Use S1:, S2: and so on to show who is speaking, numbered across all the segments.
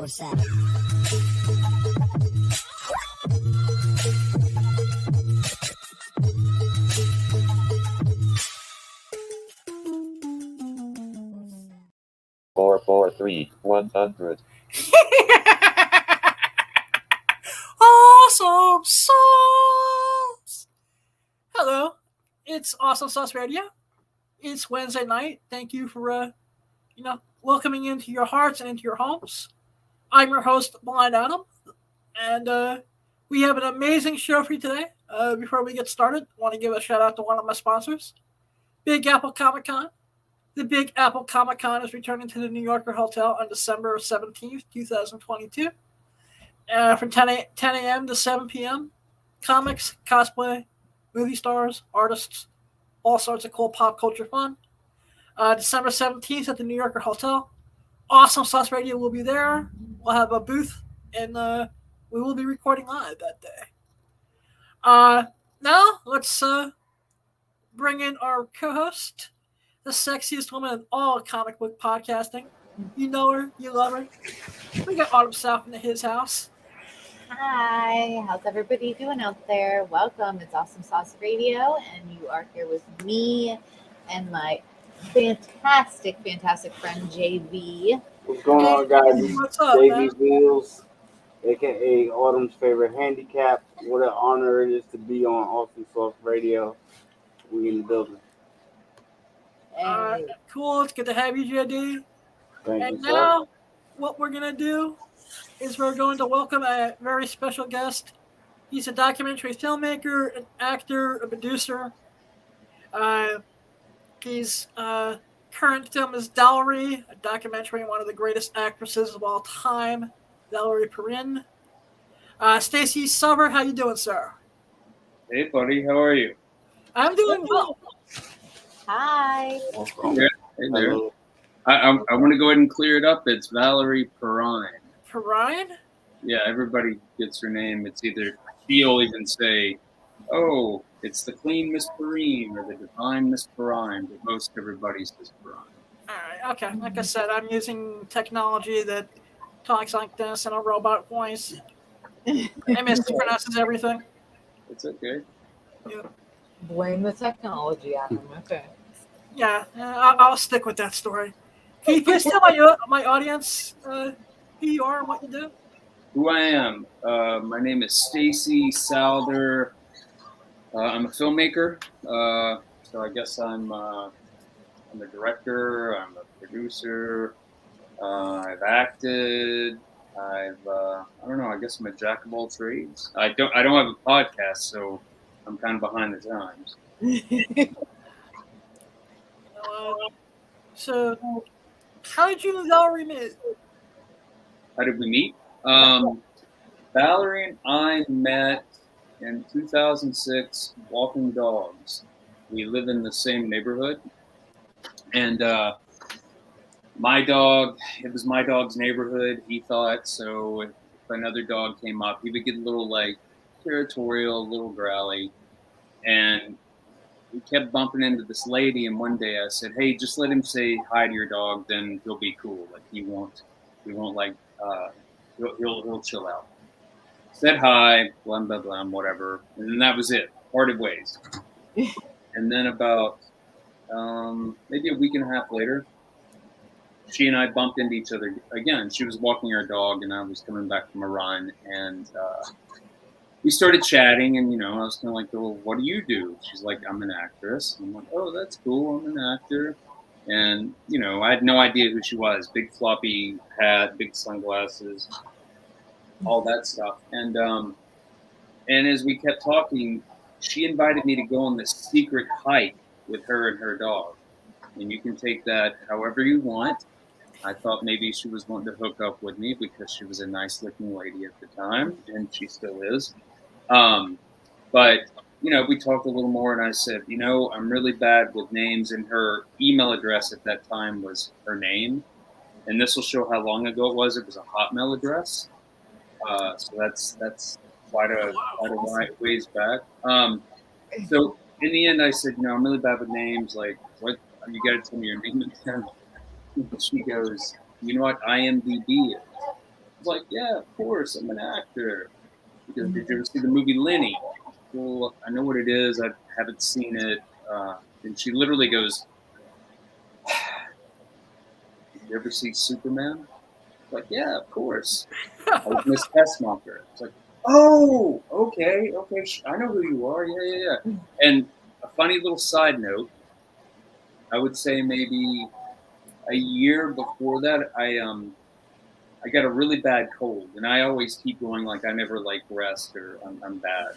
S1: 24/7.
S2: Four, 100.
S3: Awesome Sauce! Hello, it's Awesome Sauce Radio. It's Wednesday night. Thank you for, welcoming into your hearts and into your homes. I'm your host, Blind Adam, and we have an amazing show for you today. Before we get started, I want to give a shout out to one of my sponsors, Big Apple Comic Con. The Big Apple Comic Con is returning to the New Yorker Hotel on December 17th, 2022. From 10 a.m. to 7 p.m. Comics, cosplay, movie stars, artists, all sorts of cool pop culture fun. December 17th at the New Yorker Hotel. Awesome Sauce Radio will be there. We'll have a booth, and we will be recording live that day. Now, let's bring in our co-host, the sexiest woman in all comic book podcasting. You know her, you love her. We got autumnsouth into his house.
S4: Hi, how's everybody doing out there? Welcome, it's Awesome Sauce Radio, and you are here with me and my fantastic friend JV.
S5: What's going on, guys?
S3: What's up,
S5: JV Wheels, aka Autumn's favorite handicap. What an honor it is to be on Awesome Sauce Radio. We in the building.
S4: Hey.
S3: Cool, it's good to have you, JD.
S5: Thank
S3: And
S5: you,
S3: now, what we're going to do is we're going to welcome a very special guest. He's a documentary filmmaker, an actor, a producer. His current film is Valerie, a documentary on one of the greatest actresses of all time, Valerie Perrin. Stacy Suber, how you doing, sir?
S6: Hey, buddy, how are you?
S3: I'm doing well.
S4: Hi.
S5: Welcome.
S6: Hey there.
S5: Hello.
S6: I want to go ahead and clear it up. It's Valerie Perrin.
S3: Perrin?
S6: Yeah, everybody gets her name. It's either she'll even say, "Oh, it's the clean Miss Perrin" or the divine Miss Perrin, but most everybody says Perrin.
S3: All right, okay. Like I said, I'm using technology that talks like this in a robot voice. It mispronounces everything.
S6: It's okay.
S4: Blame the technology, Adam. Okay.
S3: Yeah, I'll stick with that story. Can you please tell my audience who you are and what you do?
S6: Who I am? My name is Stacy Souther. I'm a filmmaker. So I guess I'm a director. I'm a producer. I've acted. I don't know. I guess I'm a jack of all trades. I don't have a podcast, so I'm kind of behind the times.
S3: So, how did you and Valerie meet?
S6: How did we meet? Valerie and I met in 2006 walking dogs. We live in the same neighborhood. And my dog, it was my dog's neighborhood, he thought. So if another dog came up, he would get a little like territorial, a little growly. And we kept bumping into this lady, and one day I said, "Hey, just let him say hi to your dog, then he'll be cool. Like he won't like he'll chill out." Said hi, blah blah blah, whatever, and then that was it. Parted ways. And then about maybe a week and a half later, she and I bumped into each other again. She was walking her dog, and I was coming back from a run, and we started chatting, and I was kind of like, "Well, what do you do?" She's like, "I'm an actress." And I'm like, "Oh, that's cool. I'm an actor." And I had no idea who she was. Big floppy hat, big sunglasses, all that stuff. And as we kept talking, she invited me to go on this secret hike with her and her dog. And you can take that however you want. I thought maybe she was wanting to hook up with me because she was a nice-looking lady at the time, and she still is. But we talked a little more, and I said, I'm really bad with names, and her email address at that time was her name. And this will show how long ago it was. It was a Hotmail address. So that's quite a ways back. So in the end, I said, I'm really bad with names. Like, what? You got to tell me your name again. And she goes, "You know what IMDb is?" was like, yeah, of course, I'm an actor. Because did you ever see the movie Lenny? Well, I know what it is. I haven't seen it. And she literally goes, did you ever see Superman? Like, yeah, of course. I was Miss Tessmacher. It's like, oh, okay. I know who you are. Yeah. And a funny little side note, I would say maybe a year before that, I got a really bad cold, and I always keep going like I never like rest or I'm bad.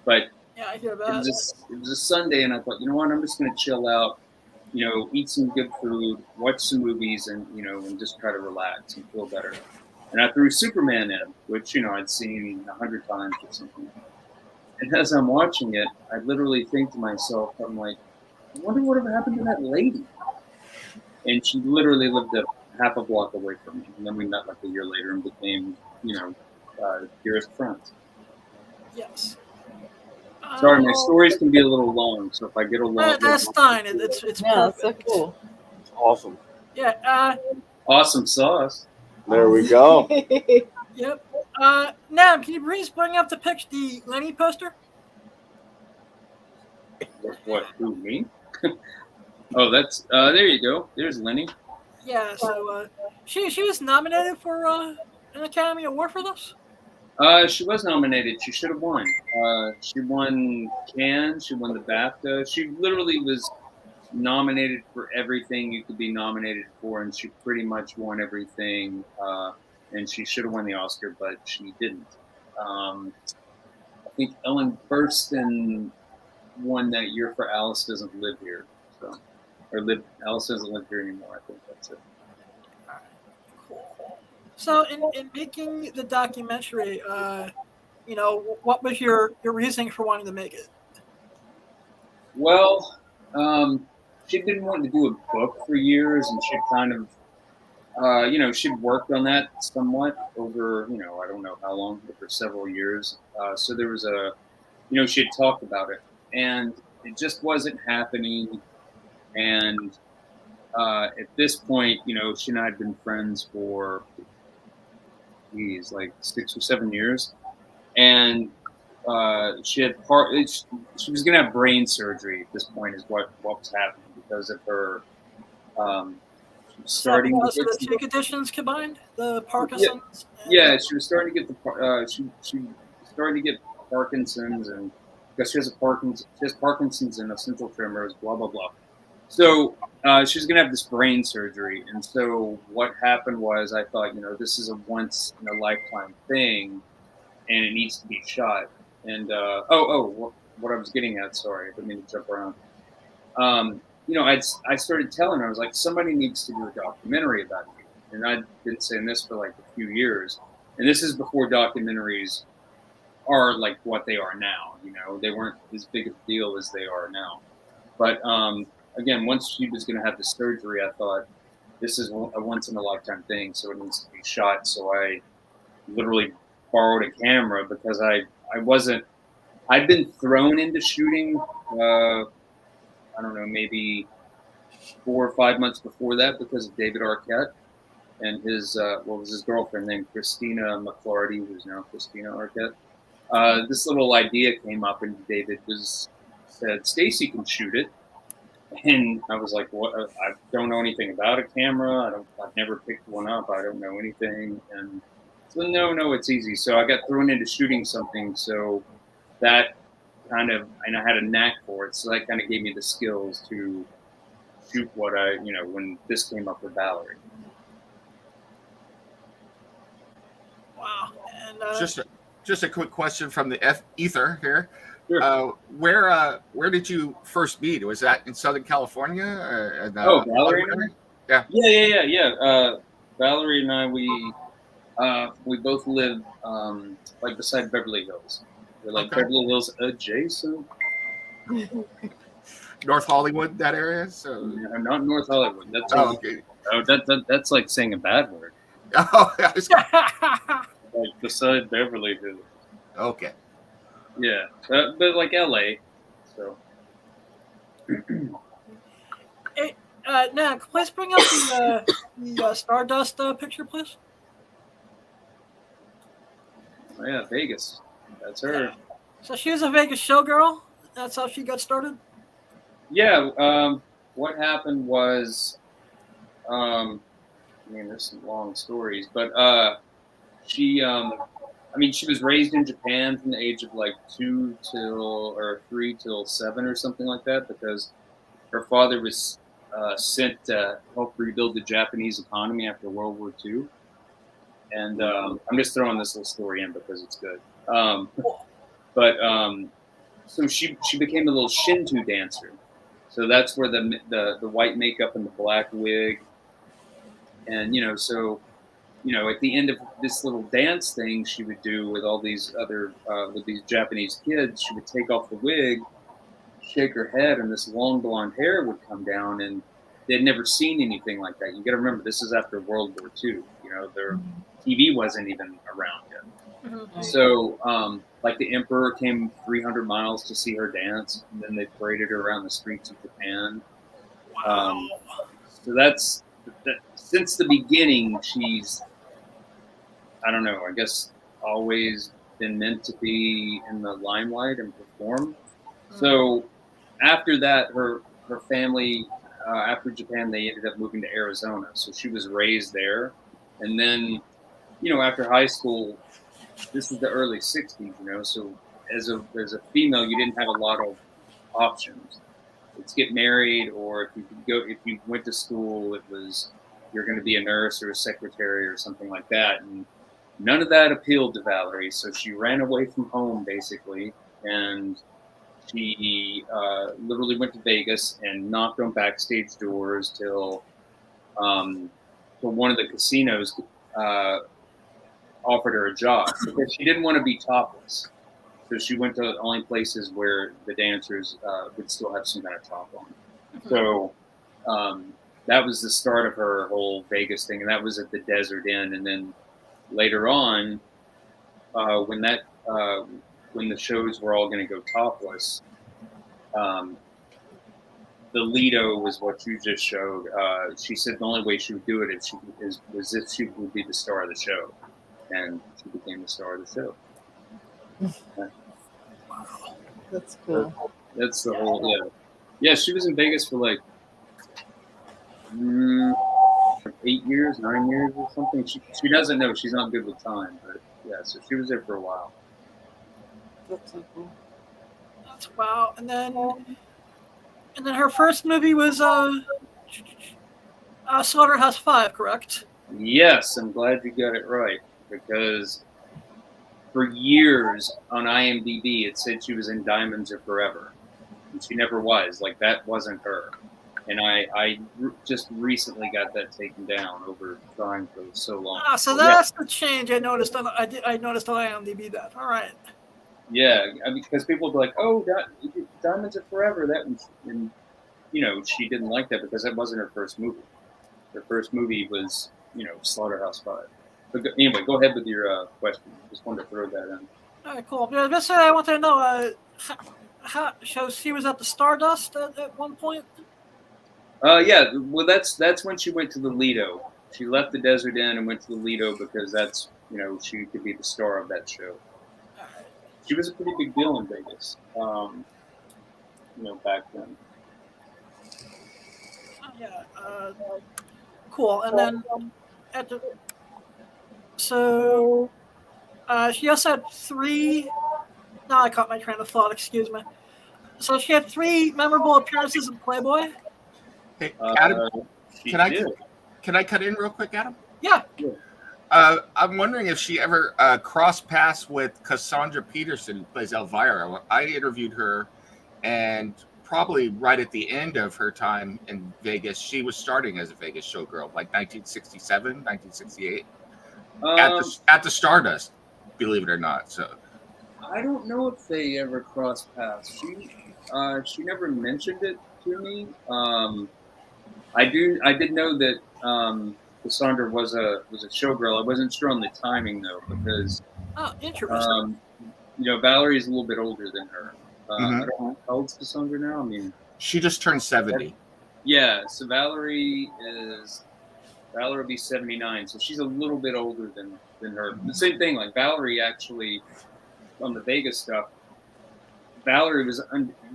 S6: But
S3: Yeah, I hear
S6: it
S3: that.
S6: was a Sunday, and I thought, you know what, I'm just going to chill out, eat some good food, watch some movies, and and just try to relax and feel better. And I threw Superman in, which I'd seen 100 times or something. And as I'm watching it, I literally think to myself, I'm like, I wonder what happened to that lady. And she literally lived a half a block away from me. And then we met like a year later and became, dearest friends.
S3: Yes.
S6: Sorry, my stories can be a little long, so if I get a long,
S3: that's fine. It's
S4: No, that's so
S3: perfect.
S4: cool.
S5: Awesome.
S3: Yeah.
S6: Awesome sauce.
S5: There we go.
S3: Yep. Nam, can you please bring up the Lenny poster?
S6: What? Who, me? Oh, that's there you go. There's Lenny.
S3: Yeah. So she was nominated for an Academy Award for this.
S6: She was nominated. She should have won. She won Cannes. She won the BAFTA. She literally was nominated for everything you could be nominated for, and she pretty much won everything. And she should have won the Oscar, but she didn't. I think Ellen Burstyn won that year for Alice Doesn't Live Here. Alice Doesn't Live Here Anymore. I think that's it.
S3: So in making the documentary, what was your reasoning for wanting to make it?
S6: Well, she'd been wanting to do a book for years, and she'd kind of, she'd worked on that somewhat over, I don't know how long, but for several years. So there was she had talked about it, and it just wasn't happening. And at this point, she and I had been friends for, like 6 or 7 years, and she was gonna have brain surgery at this point, is what was happening because of her starting.
S3: So the two conditions combined, the Parkinson's.
S6: Yeah, she was starting to get she started to get Parkinson's, and because she has Parkinson's and essential tremors, blah blah blah. So she was going to have this brain surgery. And so what happened was I thought, this is a once in a lifetime thing and it needs to be shot. And, what I was getting at, sorry, I didn't mean to jump around. I started telling her, I was like, somebody needs to do a documentary about you. And I'd been saying this for like a few years. And this is before documentaries are like what they are now. They weren't as big a deal as they are now. But, again, once she was going to have the surgery, I thought this is a once in a lifetime thing, so it needs to be shot. So I literally borrowed a camera because I'd been thrown into shooting, I don't know, maybe 4 or 5 months before that because of David Arquette and his, what was his girlfriend named Christina McClarty, who's now Christina Arquette. This little idea came up and David said, Stacy can shoot it. And I was like, "What? I don't know anything about a camera. I've never picked one up. I don't know anything." And so, no, it's easy. So I got thrown into shooting something. So that and I had a knack for it. So that kind of gave me the skills to shoot what when this came up with Valerie.
S3: Wow. And
S1: just a quick question from the ether here.
S6: Sure.
S1: Where did you first meet? Was that in Southern California?
S6: Valerie and I?
S1: Yeah.
S6: Yeah. Valerie and I, we both live like beside Beverly Hills. We're like Beverly Hills adjacent.
S1: North Hollywood, that area? So
S6: No, not North Hollywood. That's
S1: okay.
S6: That's like saying a bad word.
S1: Oh,
S6: Like beside Beverly Hills.
S1: okay.
S6: Yeah, but like LA, so.
S3: Hey, now, please bring up the Stardust picture, please.
S6: Oh, yeah, Vegas. That's her.
S3: Yeah. So she was a Vegas showgirl. That's how she got started.
S6: Yeah. What happened was, there's some long stories, but she was raised in Japan from the age of like 3 till 7 or something like that, because her father was sent to help rebuild the Japanese economy after World War II. And I'm just throwing this little story in because it's good. So she became a little Shinto dancer. So that's where the white makeup and the black wig, and at the end of this little dance thing she would do with all these other with these Japanese kids, she would take off the wig, shake her head, and this long blonde hair would come down, and they'd never seen anything like that. You got to remember, this is after World War II. Their TV wasn't even around yet.
S3: Mm-hmm.
S6: So, like the emperor came 300 miles to see her dance, and then they paraded her around the streets of Japan.
S3: Wow.
S6: So that's since the beginning, she's, I don't know, I guess always been meant to be in the limelight and perform. So after that, her family, after Japan, they ended up moving to Arizona. So she was raised there. And then, after high school, this is the early 60s, so as a female, you didn't have a lot of options. It's get married, or if you went to school, it was you're going to be a nurse or a secretary or something like that. And none of that appealed to Valerie. So she ran away from home, basically. And she literally went to Vegas and knocked on backstage doors till one of the casinos offered her a job, because she didn't want to be topless. So she went to only places where the dancers would still have some kind of top on. So that was the start of her whole Vegas thing, and that was at the Desert Inn. And then later on, when the shows were all going to go topless, the Lido was what you just showed. She said the only way she would do it was if she would be the star of the show, and she became the star of the show.
S4: That's cool.
S6: That's the whole yeah. She was in Vegas for like 8 years, 9 years, or something. She doesn't know. She's not good with time, but yeah. So she was there for a while.
S4: That's so cool.
S3: That's wow. And then her first movie was Slaughterhouse 5, correct?
S6: Yes, I'm glad you got it right, because for years on IMDb it said she was in Diamonds Are Forever, and she never was. Like, that wasn't her. And I just recently got that taken down over trying for so long.
S3: So that's the change I noticed on IMDb. That all right?
S6: Yeah, because people would be like, "Oh, Diamonds Are Forever." That was, and she didn't like that because that wasn't her first movie. Her first movie was, Slaughterhouse 5. But anyway, go ahead with your question. Just wanted to throw that in.
S3: All right, cool. Yeah, just I want to know how she was at the Stardust at one point.
S6: Yeah, well, that's when she went to the Lido. She left the Desert Inn and went to the Lido because that's, she could be the star of that show. She was a pretty big deal in Vegas, back then.
S3: Yeah, cool. And then she also had 3. Now I caught my train of thought. Excuse me. So she had 3 memorable appearances in Playboy.
S1: Hey, Adam, can I cut in real quick, Adam?
S3: Yeah.
S1: I'm wondering if she ever crossed paths with Cassandra Peterson, who plays Elvira. I interviewed her, and probably right at the end of her time in Vegas, she was starting as a Vegas showgirl, like 1967, 1968, at the Stardust, believe it or not. So
S6: I don't know if they ever crossed paths. She never mentioned it to me. I did know that Cassandra was a showgirl. I wasn't sure on the timing though, because
S3: interesting.
S6: Valerie's a little bit older than her.
S1: Mm-hmm.
S6: I don't know how old's Cassandra now. I mean,
S1: she just turned 70.
S6: Yeah, so Valerie is Valerie will be 79, so she's a little bit older than her. The same thing, like Valerie actually, on the Vegas stuff, Valerie was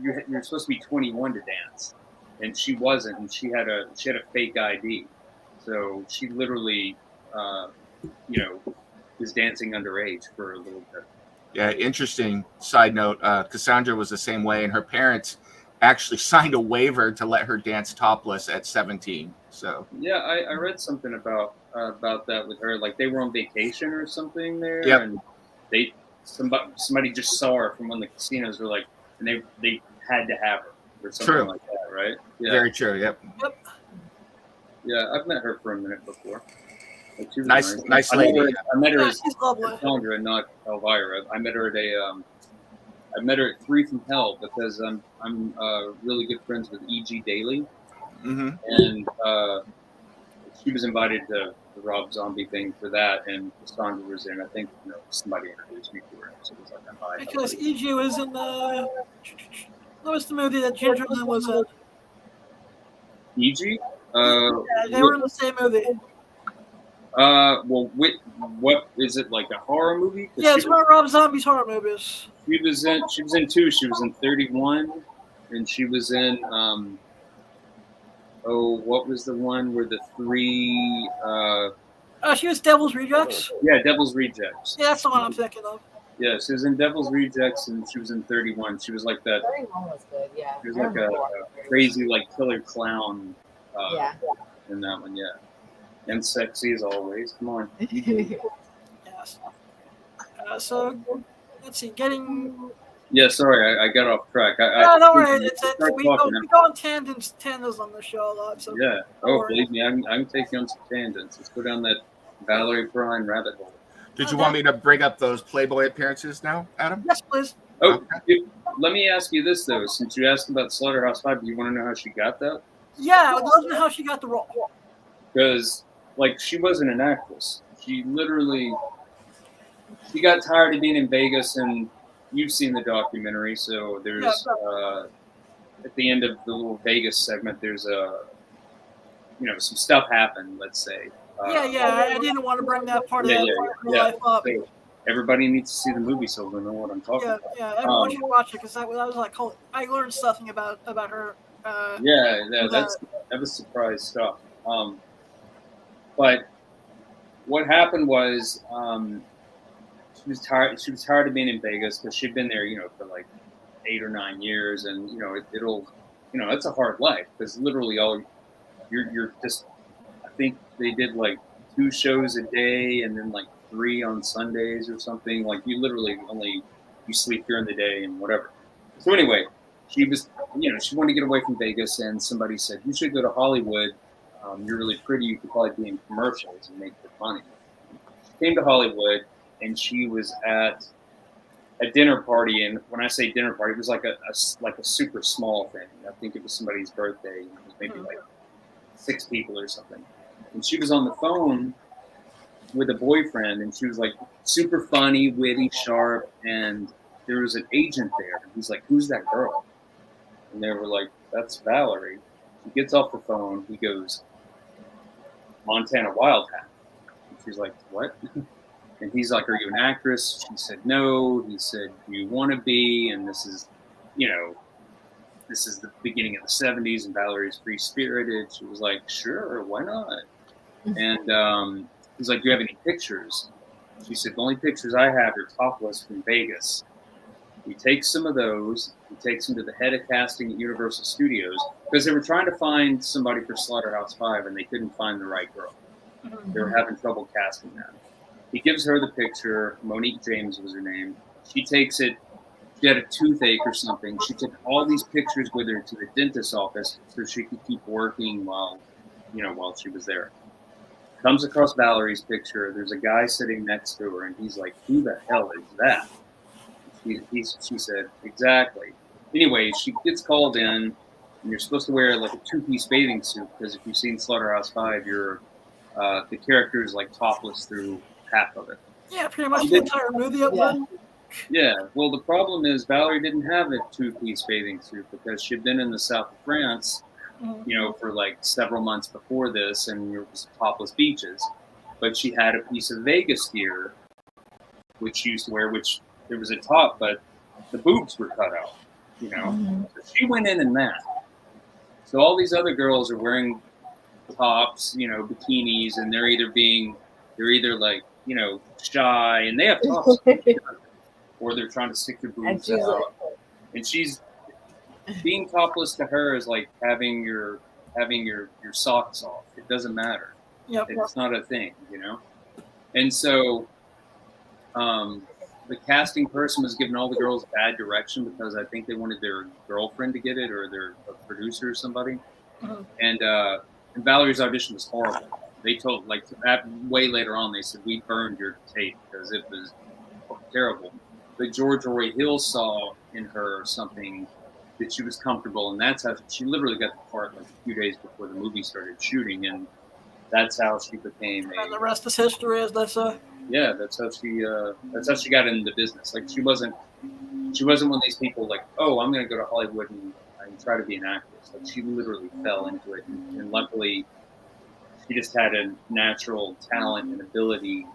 S6: you're supposed to be 21 to dance, and she wasn't, and she had a fake ID, so she literally, was dancing underage for a little bit.
S1: Yeah, interesting side note. Cassandra was the same way, and her parents actually signed a waiver to let her dance topless at 17. So
S6: yeah, I read something about that with her. Like they were on vacation or something there,
S1: Yep.
S6: and somebody just saw her from one of the casinos. Were like, and they had to have her or something
S1: True.
S6: like that, right? Yeah,
S1: very true. Yep.
S6: yeah. I've met her for a minute before. Like, she was
S1: Nice
S6: I
S1: lady.
S6: met her
S3: Yeah,
S6: as
S3: she's lovely.
S6: Cassandra, not Elvira. I met her at I met her at 3 from Hell because I'm really good friends with E.G. Daly,
S1: Mm-hmm.
S6: and she was invited to the Rob Zombie thing for that, and Cassandra was in. I think somebody introduced me to her, so it was like a hi.
S3: Because E.G. was in what was the movie that Ginger Lynn was in?
S6: E.G.
S3: Yeah, they were in the same movie.
S6: Well, what is it, like a horror movie? 'Cause
S3: Yeah, it's one of Rob Zombie's horror movies.
S6: She was in 2. She was in 31, and she was in what was the one where the 3
S3: She was Devil's Rejects.
S6: yeah, Devil's Rejects.
S3: Yeah, that's the one I'm thinking of.
S6: Yeah, she was in Devil's Rejects, and she was in 31. She was like that.
S4: 31 was good, yeah.
S6: She was like a crazy like killer clown
S4: Yeah.
S6: in that one, yeah. And sexy as always. Come on.
S3: Yes. So, let's see.
S6: Yeah, sorry, I got off track.
S3: No, don't worry.
S6: Start
S3: We go
S6: talking.
S3: on tangents on the show a lot. So
S6: Yeah.
S3: don't
S6: Oh,
S3: worry.
S6: believe me, I'm taking on some tangents. Let's go down that Valerie Prime rabbit hole.
S1: Did you want me to bring up those Playboy appearances now, Adam?
S3: Yes, please.
S6: Oh, let me ask you this though. Since you asked about Slaughterhouse-5, do you want to know how she got that?
S3: Yeah, I would love to know how she got the role.
S6: Because like she wasn't an actress. She got tired of being in Vegas, and you've seen the documentary. So there's at the end of the little Vegas segment, there's some stuff happened. Let's say.
S3: I didn't want to bring that part of
S6: Yeah,
S3: her life up.
S6: So everybody needs to see the movie so they'll know what I'm talking about.
S3: Everyone should watch it because that was like, I learned something about her.
S6: That was surprise stuff. But what happened was she was tired. She was tired of being in Vegas because she'd been there, for like 8 or 9 years, and it's a hard life because literally all you're just. I think they did like 2 shows a day and then like 3 on Sundays or something. Like you literally you sleep during the day and whatever. So anyway, she was, she wanted to get away from Vegas, and somebody said, you should go to Hollywood. You're really pretty. You could probably be in commercials and make good money. She came to Hollywood, and she was at a dinner party. And when I say dinner party, it was like a super small thing. I think it was somebody's birthday. It was maybe like 6 people or something. And she was on the phone with a boyfriend, and she was like super funny, witty, sharp. And there was an agent there. And he's like, who's that girl? And they were like, that's Valerie. He gets off the phone. He goes, Montana Wildhat. And she's like, what? And he's like, are you an actress? She said, no. He said, do you want to be? And this is, this is the beginning of the 70s, and Valerie's free-spirited. She was like, sure, why not? And he's like, do you have any pictures? She said, the only pictures I have are topless from Vegas. He takes some of those. He takes them to the head of casting at Universal Studios because they were trying to find somebody for Slaughterhouse-5, and they couldn't find the right girl. They were having trouble casting that. He gives her the picture. Monique James was her name. She takes it. She had a toothache or something. She took all these pictures with her to the dentist's office so she could keep working while she was there. Comes across Valerie's picture. There's a guy sitting next to her, and he's like, who the hell is that? She said, exactly. Anyway, she gets called in, and you're supposed to wear like a 2-piece bathing suit because if you've seen Slaughterhouse-5, the character is like topless through half of it.
S3: Yeah, pretty much the entire movie.
S6: Yeah, well, the problem is Valerie didn't have a 2-piece bathing suit because she'd been in the south of France for like several months before this, and it was topless beaches. But she had a piece of Vegas gear, which she used to wear, which there was a top, but the boobs were cut out, So she went in that. So all these other girls are wearing tops, bikinis, and they're either like, shy, and they have tops, or they're trying to stick their boobs out. And she's being topless to her is like having your socks off. It doesn't matter.
S3: Yep.
S6: It's not a thing, And so the casting person was giving all the girls bad direction because I think they wanted their girlfriend to get it or their producer or somebody. And Valerie's audition was horrible. They told, way later on, they said, we burned your tape because it was terrible. But George Roy Hill saw in her something that she was comfortable, and that's how she literally got the part like a few days before the movie started shooting, and that's how she became
S3: And the rest is history, as they say.
S6: Yeah, that's how she got into the business. Like she wasn't one of these people like, oh, I'm going to go to Hollywood and try to be an actress. Like she literally fell into it, and luckily, she just had a natural talent and ability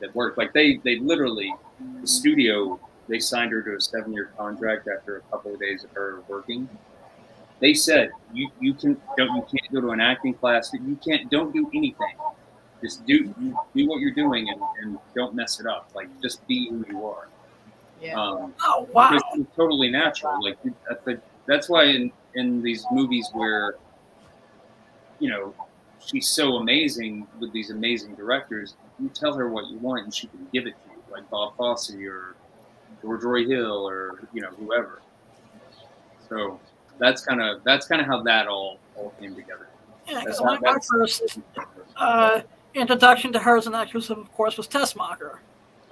S6: that worked. Like they literally, the studio, they signed her to a 7-year contract after a couple of days of her working. They said you can't go to an acting class. Don't do anything. Just do what you're doing and don't mess it up. Like just be who you are.
S4: Yeah.
S3: Oh wow!
S6: It's totally natural. Like that's why in these movies where she's so amazing with these amazing directors, you tell her what you want and she can give it to you, like Bob Fosse or George Roy Hill or whoever. So that's kind of how that all came together.
S3: Yeah, because my first introduction to her as an actress, of course, was Tessmacher.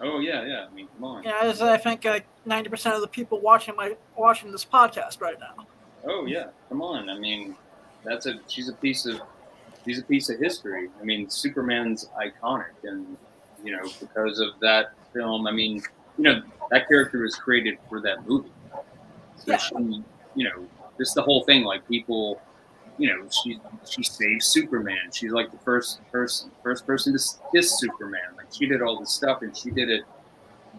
S6: Oh yeah. I mean, come on.
S3: Yeah, as I think 90% of the people watching this podcast right now.
S6: Oh yeah, come on. I mean, she's a piece of history. I mean, Superman's iconic, and because of that film, I mean, that character was created for that movie. So she, just the whole thing, like people, she saved Superman. She's like the first person to kiss Superman. Like she did all this stuff, and she did it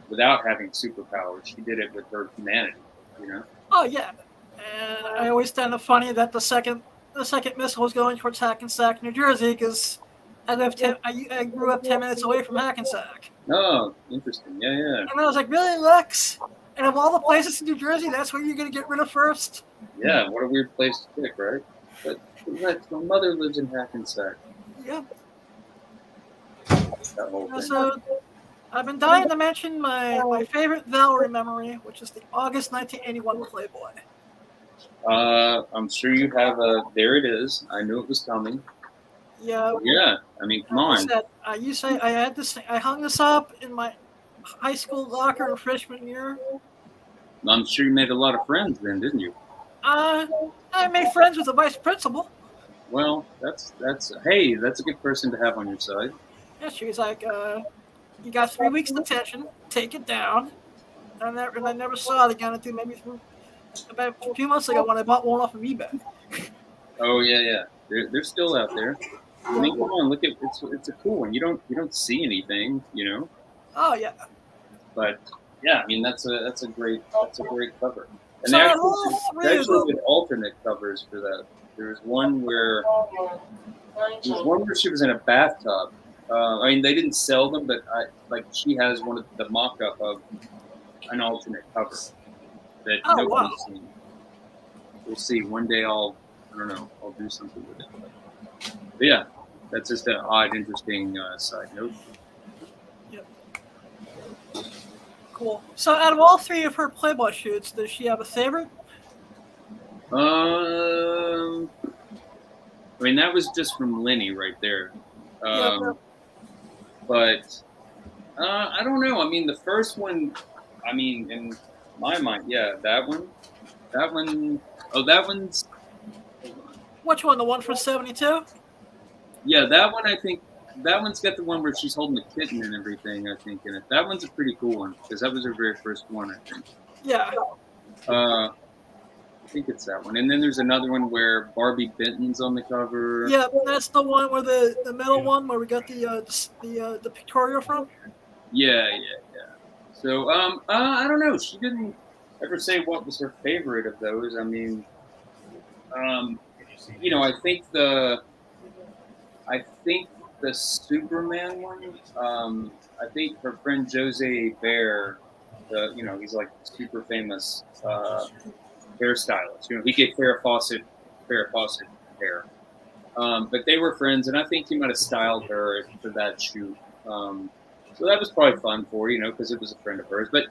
S6: without having superpowers. She did it with her humanity.
S3: Oh yeah, and I always find it funny that the second missile was going towards Hackensack, New Jersey, because I grew up 10 minutes away from Hackensack.
S6: Oh, interesting. Yeah.
S3: And I was like, really, Lex? And of all the places in New Jersey, that's where you're going to get rid of first?
S6: Yeah, what a weird place to pick, right? But Lex, my mother lives in Hackensack.
S3: Yep.
S6: That whole thing.
S3: So I've been dying to mention my favorite Valerie memory, which is the August 1981 Playboy.
S6: I'm sure you have there it is. I knew it was coming.
S3: Yeah.
S6: Yeah. I mean, come on.
S3: I hung this up in my high school locker in freshman year.
S6: I'm sure you made a lot of friends then, didn't you?
S3: I made friends with the vice principal.
S6: Well, that's a good person to have on your side.
S3: Yeah, she was like, you got 3 weeks detention, take it down. And I never saw it again until maybe about a few months ago when I bought one off of eBay.
S6: Oh yeah. They're still out there. I mean, come on, look at it's a cool one. You don't see anything,
S3: Oh yeah.
S6: But yeah, I mean that's a great cover. And
S3: So
S6: they
S3: all
S6: actually did alternate covers for that. There was one where she was in a bathtub. I mean, they didn't sell them, but she has one of the mock-up of an alternate cover that nobody's seen. We'll see. One day I'll do something with it. But yeah, that's just an odd, interesting side note.
S3: Yep. Cool. So out of all 3 of her Playboy shoots, does she have a favorite?
S6: I mean, that was just from Lenny right there. But I don't know. I mean, the first one, I mean, in my mind, yeah, that one. Oh, that one's.
S3: Which one? The one from 72?
S6: Yeah, that one, I think. That one's got the one where she's holding the kitten and everything, I think, in it. That one's a pretty cool one, because that was her very first one, I think.
S3: Yeah.
S6: think it's that one. And then there's another one where Barbie Benton's on the cover.
S3: Yeah, that's the one where the middle one where we got the pictorial from.
S6: Yeah. So I don't know. She didn't ever say what was her favorite of those. I mean, I think the Superman one. I think her friend Jose Bear, he's like super famous hairstylist. He gave Farrah Fawcett hair. But they were friends, and I think he might have styled her for that shoot. So that was probably fun for her, because it was a friend of hers. But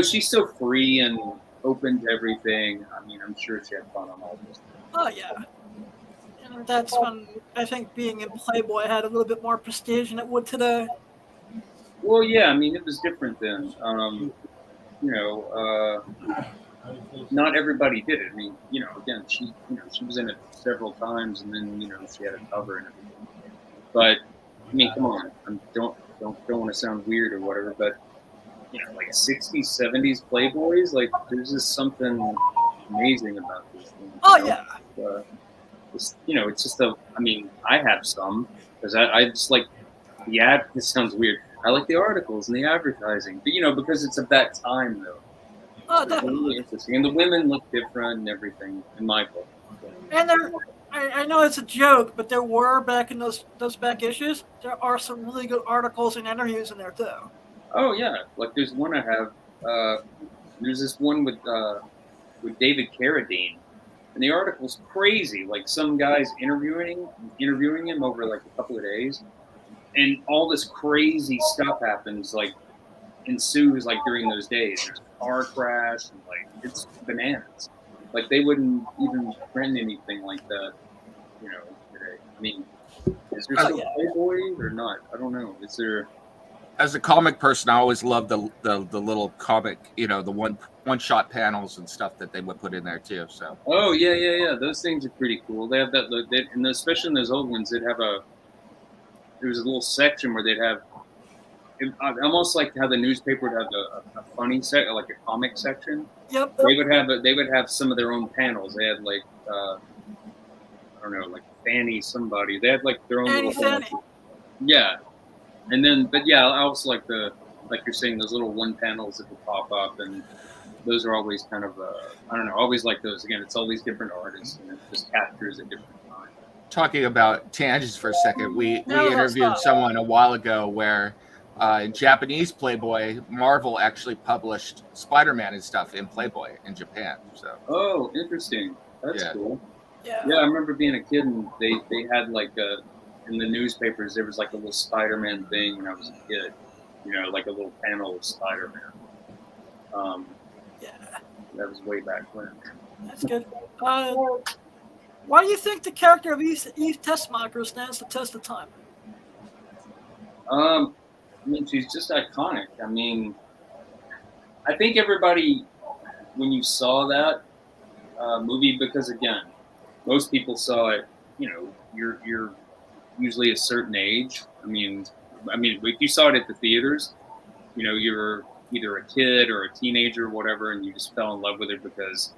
S6: she's so free and open to everything. I mean, I'm sure she had fun on all this.
S3: Oh yeah. And that's when I think being in Playboy had a little bit more prestige than it would today.
S6: Well, yeah, I mean, it was different then. Not everybody did it. I mean, again, she was in it several times, and then she had a cover and everything. But I mean, come on, don't want to sound weird or whatever, but like 60s, 70s Playboys, like there's just something amazing about this thing.
S3: Oh yeah.
S6: It's just I mean, I have some because I just like the ad. This sounds weird. I like the articles and the advertising, but because it's of that time though.
S3: Oh,
S6: It's
S3: definitely.
S6: really interesting, and the women look different and everything in my book.
S3: And I know it's a joke, but there were back in those back issues. There are some really good articles and interviews in there too.
S6: Oh yeah, like there's one I have. There's this one with David Carradine, and the article's crazy. Like some guys interviewing him over like a couple of days, and all this crazy stuff happens, like ensues like during those days. There's a car crash, and like it's bananas. Like they wouldn't even print anything like that, today. I mean, is there still Playboy or not? I don't know. Is there?
S1: As a comic person, I always loved the little comic, the one shot panels and stuff that they would put in there too. So.
S6: Oh yeah. Those things are pretty cool. They have that, and especially in those old ones, there was a little section where they'd have, almost like how the newspaper would have a funny like a comic section.
S3: Yep.
S6: They would have some of their own panels. They had like I don't know, like Fanny somebody. They had like their own
S3: Fanny.
S6: little. Yeah. And then, but yeah, I also like like you're saying, those little one panels that would pop up, and those are always kind of, I don't know, always like those. Again, it's all these different artists, and it just captures a different time.
S1: Talking about tangents for a second, we interviewed someone a while ago where in Japanese Playboy, Marvel actually published Spider-Man and stuff in Playboy in Japan. So.
S6: Oh, interesting. That's cool.
S3: Yeah.
S6: Yeah, I remember being a kid, and they had like in the newspapers, there was like a little Spider-Man thing when I was a kid, like a little panel of Spider-Man. That was way back when.
S3: That's good. Why do you think the character of Eve Tessmacher stands the test of time?
S6: I mean, she's just iconic. I mean, I think everybody, when you saw that movie, because again, most people saw it, you're usually a certain age. I mean, if you saw it at the theaters, you're either a kid or a teenager or whatever, and you just fell in love with her because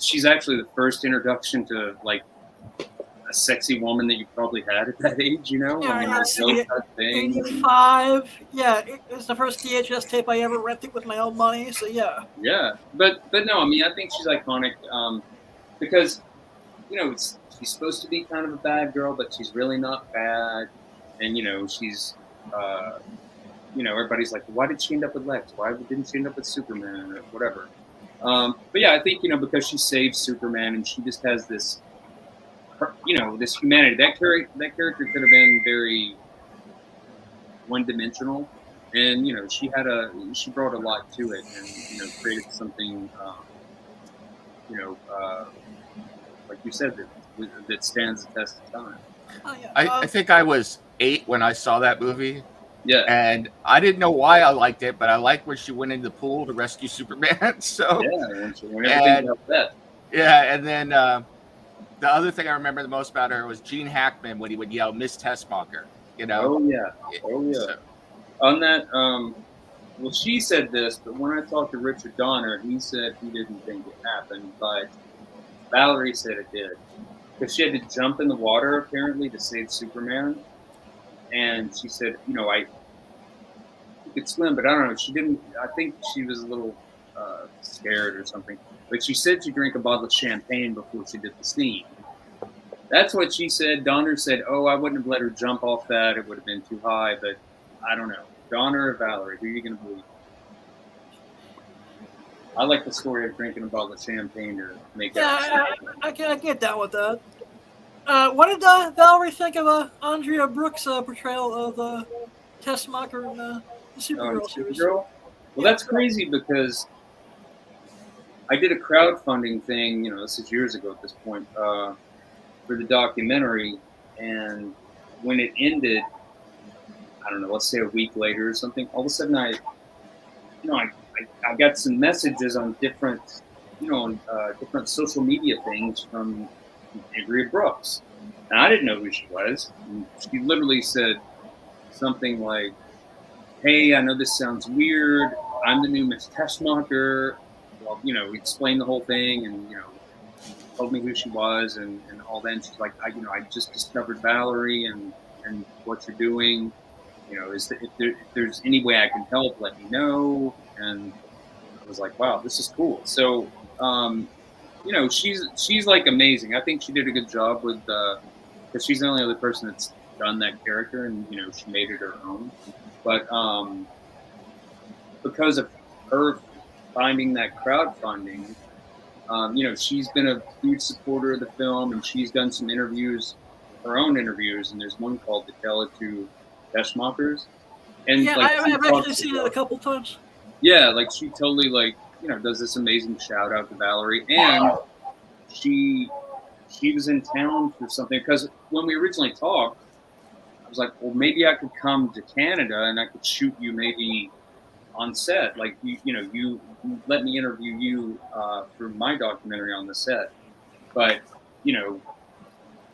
S6: she's actually the first introduction to like a sexy woman that you probably had at that age,
S3: Yeah,
S6: I mean,
S3: 85. Yeah, it was the first VHS tape I ever rented with my own money. So yeah.
S6: Yeah, but no, I mean, I think she's iconic because she's supposed to be kind of a bad girl, but she's really not bad, and she's everybody's like, why did she end up with Lex? Why didn't she end up with Superman or whatever? But yeah, I think because she saved Superman, and she just has this. This humanity. That character could have been very one-dimensional, and she brought a lot to it, and created something, like you said, that stands the test of time.
S3: Oh, yeah.
S1: I think I was 8 when I saw that movie.
S6: Yeah,
S1: and I didn't know why I liked it, but I liked when she went in the pool to rescue Superman. So
S6: when everything about that.
S1: Yeah, and then. The other thing I remember the most about her was Gene Hackman when he would yell "Miss Tessmacher,"
S6: Oh yeah.
S1: So.
S6: On that, well, she said this, but when I talked to Richard Donner, he said he didn't think it happened, but Valerie said it did. Because she had to jump in the water, apparently, to save Superman. And she said, I could swim, but I don't know. She didn't, I think she was a little scared or something. But she said she drank a bottle of champagne before she did the scene. That's what she said. Donner said, oh, I wouldn't have let her jump off that. It would have been too high, but I don't know. Donner or Valerie, who are you going to believe? I like the story of drinking a bottle of champagne to make
S3: I get down with that. What did Valerie think of Andrea Brooks' portrayal of Tessmacher in the Supergirl series?
S6: Supergirl? Well, that's crazy because I did a crowdfunding thing, this is years ago at this point, for the documentary, and when it ended, I don't know, let's say a week later or something, all of a sudden I got some messages on different, different social media things from Andrea Brooks. And I didn't know who she was. And she literally said something like, hey, I know this sounds weird. I'm the new Miss Tessmacher. Well, we explained the whole thing and, told me who she was and all that. And she's like, I just discovered Valerie and what you're doing. If there's any way I can help, let me know. And I was like, wow, this is cool. So, she's like amazing. I think she did a good job with, because she's the only other person that's done that character, and she made it her own. But because of her finding that crowdfunding, she's been a huge supporter of the film, and she's done some interviews, her own interviews, and there's one called "To Tell It to Tessmachers." And
S3: yeah, I've actually seen it a couple times.
S6: Yeah, like she totally does this amazing shout out to Valerie, and she was in town for something, because when we originally talked, I was like, well, maybe I could come to Canada and I could shoot you maybe on set, like you let me interview you for my documentary on the set, but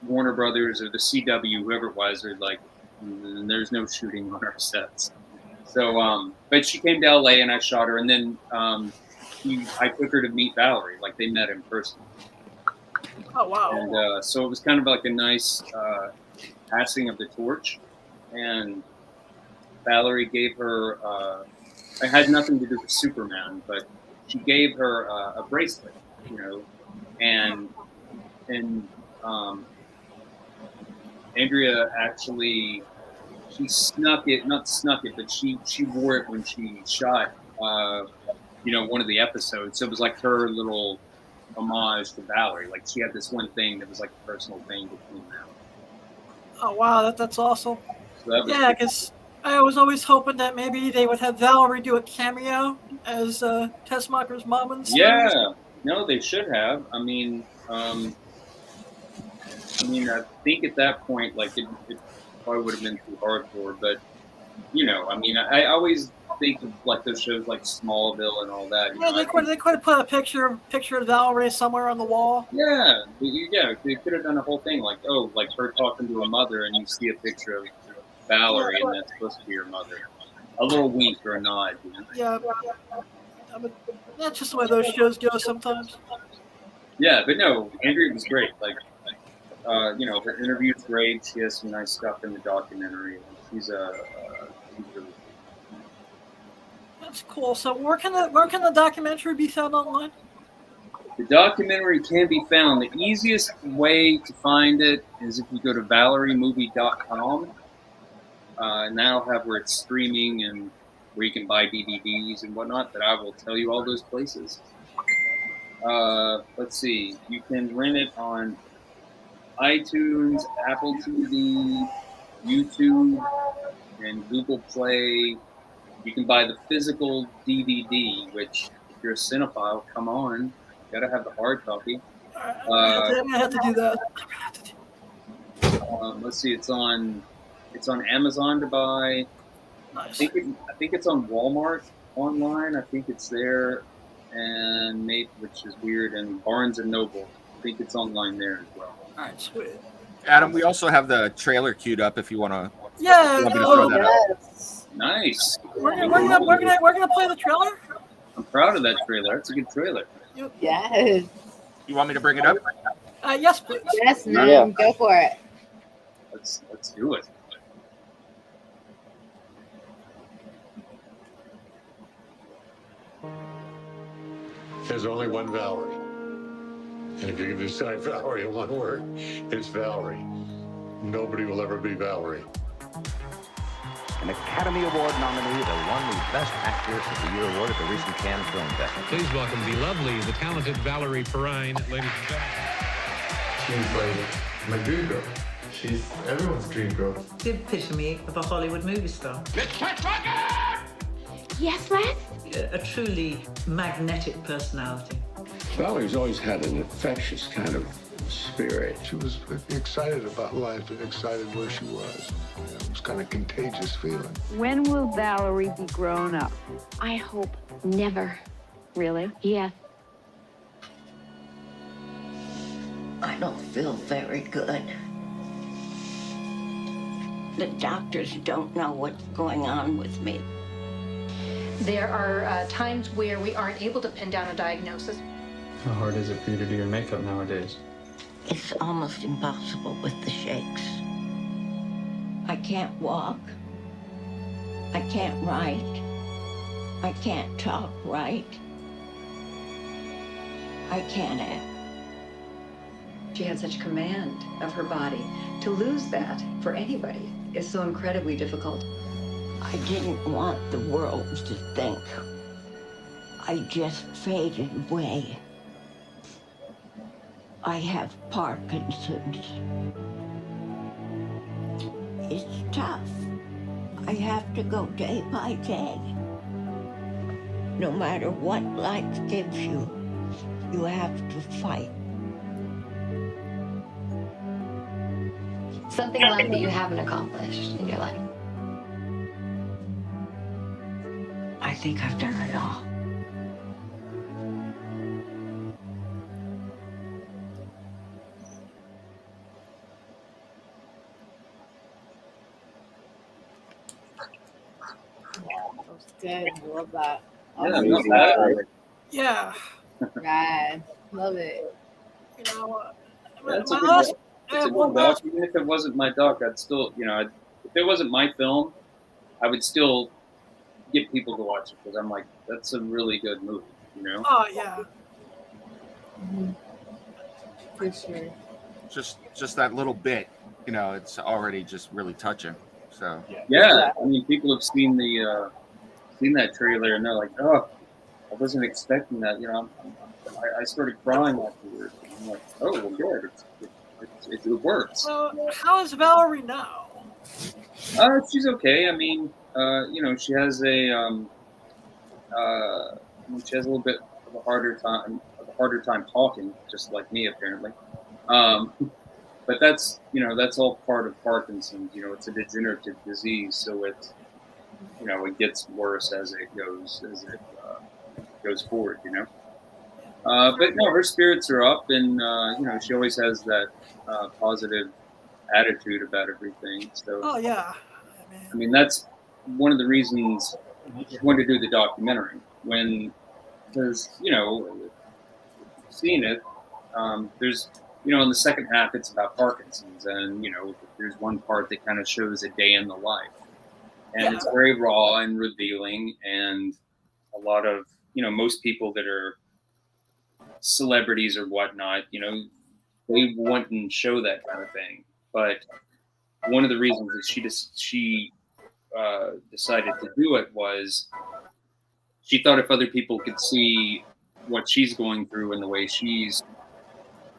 S6: Warner Brothers or the CW, whoever it was, are like, there's no shooting on our sets. So, but she came to LA and I shot her, and then I took her to meet Valerie, like they met in person.
S3: Oh, wow.
S6: And so it was kind of like a nice passing of the torch. And Valerie gave her, it had nothing to do with Superman, but she gave her a bracelet, and Andrea actually, she not snuck it, but she wore it when she shot, one of the episodes. So it was like her little homage to Valerie. Like she had this one thing that was like a personal thing between them.
S3: Oh, wow, that's awesome.
S6: So that was
S3: because I was always hoping that maybe they would have Valerie do a cameo as Tessmacher's mom in the series.
S6: Yeah, no, they should have. I mean, I think at that point, like it probably would have been too hard for her, but I always think of like those shows like Smallville and all that.
S3: Yeah, they could have put a picture of Valerie somewhere on the wall.
S6: Yeah, they could have done a whole thing like her talking to her mother, and you see a picture of Valerie, and that's supposed to be her mother. A little wink or a nod.
S3: Yeah, but that's just the way those shows go sometimes.
S6: Yeah, but no, Andrea was great. Like, her interview's great. She has some nice stuff in the documentary. She's really.
S3: That's cool. So where can the documentary be found online?
S6: The documentary can be found. The easiest way to find it is if you go to valeriemovie.com. And that'll have where it's streaming and where you can buy DVDs and whatnot, but I will tell you all those places. Let's see. You can rent it on iTunes, Apple TV, YouTube, and Google Play. You can buy the physical DVD, which, if you're a cinephile, come on. You gotta have the hard copy.
S3: I'm gonna have to do that.
S6: Let's see. It's on Amazon to buy.
S3: Nice.
S6: I think it's on Walmart online. I think it's there, and which is weird, and Barnes and Noble. I think it's online there as well.
S3: All right, sweet.
S1: Adam, we also have the trailer queued up if you want to.
S3: Yeah,
S1: throw that up.
S6: Nice.
S3: We're gonna play the trailer.
S6: I'm proud of that trailer. That's a good trailer.
S4: Yes.
S1: You want me to bring it up?
S3: Yes, please.
S4: Yes, man.
S5: Yeah.
S4: Go for it.
S6: Let's do it.
S7: There's only one Valerie. And if you can decide Valerie in one word, it's Valerie. Nobody will ever be Valerie.
S8: An Academy Award nominee that won the Best Actress of the Year award at the recent Cannes Film Festival.
S9: Please welcome the lovely, the talented Valerie Perrine, ladies and gentlemen.
S10: She's like my dream girl. She's everyone's dream girl.
S11: The epitome of a Hollywood movie star.
S12: Yes, Les?
S11: A truly magnetic personality.
S7: Valerie's always had an infectious kind of spirit.
S10: She was excited about life and excited where she was. It was kind of contagious feeling.
S12: When will Valerie be grown up? I hope never. Really? Yeah.
S13: I don't feel very good. The doctors don't know what's going on with me.
S14: There are times where we aren't able to pin down a diagnosis.
S15: How hard is it for you to do your makeup nowadays?
S13: It's almost impossible with the shakes. I can't walk. I can't write. I can't talk right. I can't act.
S14: She had such command of her body. To lose that for anybody is so incredibly difficult.
S13: I didn't want the world to think I just faded away. I have Parkinson's. It's tough. I have to go day by day. No matter what life gives you, you have to fight.
S14: Something in life that you haven't accomplished in your life.
S13: I think I've done it all.
S4: Good. I love that.
S6: Yeah, not bad.
S3: Yeah.
S4: Rad. Love it.
S3: You know,
S6: That's
S3: my
S6: a good
S3: last,
S6: doc. It's a good doc. Even if it wasn't my doc, I'd still, if it wasn't my film, I would still get people to watch it because I'm like, that's a really good movie,
S3: Oh yeah.
S4: Mm-hmm. For sure.
S1: Just that little bit, it's already just really touching. So
S6: yeah. I mean, people have seen that trailer and they're like, oh, I wasn't expecting that. I started crying afterwards. I'm like, oh, well, good. It works.
S3: How is Valerie now?
S6: She's okay. I mean, she has a little bit of a harder time talking, just like me apparently. But that's all part of Parkinson's. It's a degenerative disease, so it gets worse as it goes forward. But no, her spirits are up, and she always has that positive attitude about everything. So
S3: Oh yeah.
S6: I mean, that's one of the reasons I wanted to do the documentary. When there's, seeing it, there's, in the second half, it's about Parkinson's. And, there's one part that kind of shows a day in the life. And it's very raw and revealing. And a lot of, most people that are celebrities or whatnot, they wouldn't show that kind of thing. But one of the reasons that she decided to do it was she thought if other people could see what she's going through and the way she's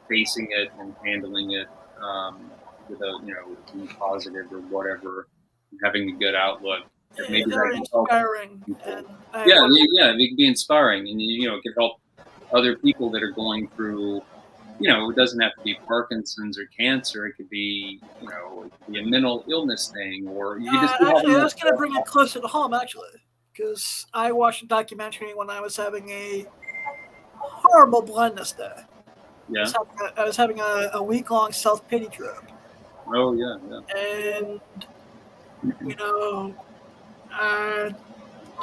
S6: facing it and handling it without, being positive or whatever, having a good outlook, maybe
S3: very
S6: that can
S3: inspiring.
S6: help. It can be inspiring, and it can help other people that are going through. It doesn't have to be Parkinson's or cancer. It could be, a mental illness thing, or you just.
S3: Actually, I was going to bring it closer to home, actually, because I watched a documentary when I was having a horrible blindness day.
S6: Yeah.
S3: I was having a week-long self-pity trip.
S6: Oh yeah.
S3: And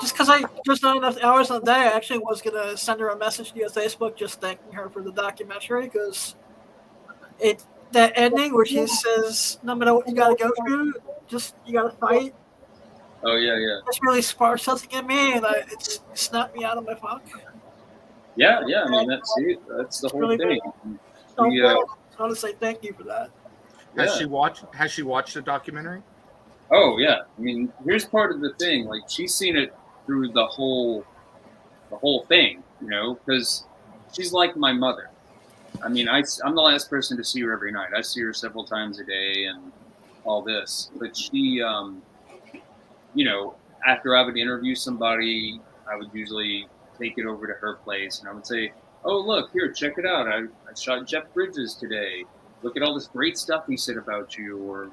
S3: Just because I just not enough hours in the day, I actually was gonna send her a message via Facebook just thanking her for the documentary because that ending where she says no matter what you gotta go through, just you gotta fight.
S6: Oh yeah.
S3: It's really sparked something in me, and it snapped me out of my funk.
S6: Yeah. I mean, that's the whole
S3: really
S6: thing.
S3: So I want to say thank you for that.
S1: Has she watched the documentary?
S6: Oh yeah. I mean, here's part of the thing. Like, she's seen it through the whole thing, you know, because she's like my mother. I mean, I'm the last person to see her every night. I see her several times a day and all this. But she, you know, after I would interview somebody, I would usually take it over to her place and I would say, oh, look, here, check it out. I shot Jeff Bridges today. Look at all this great stuff he said about you, or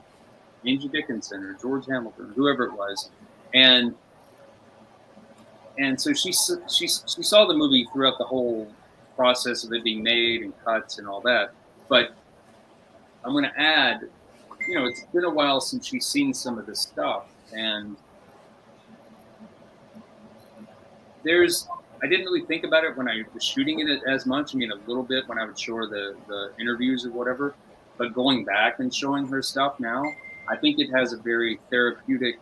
S6: Angie Dickinson, or George Hamilton, or whoever it was. And so she saw the movie throughout the whole process of it being made and cuts and all that. But I'm going to add, you know, it's been a while since she's seen some of this stuff. And I didn't really think about it when I was shooting it as much. I mean, a little bit when I would show her the interviews or whatever. But going back and showing her stuff now, I think it has a very therapeutic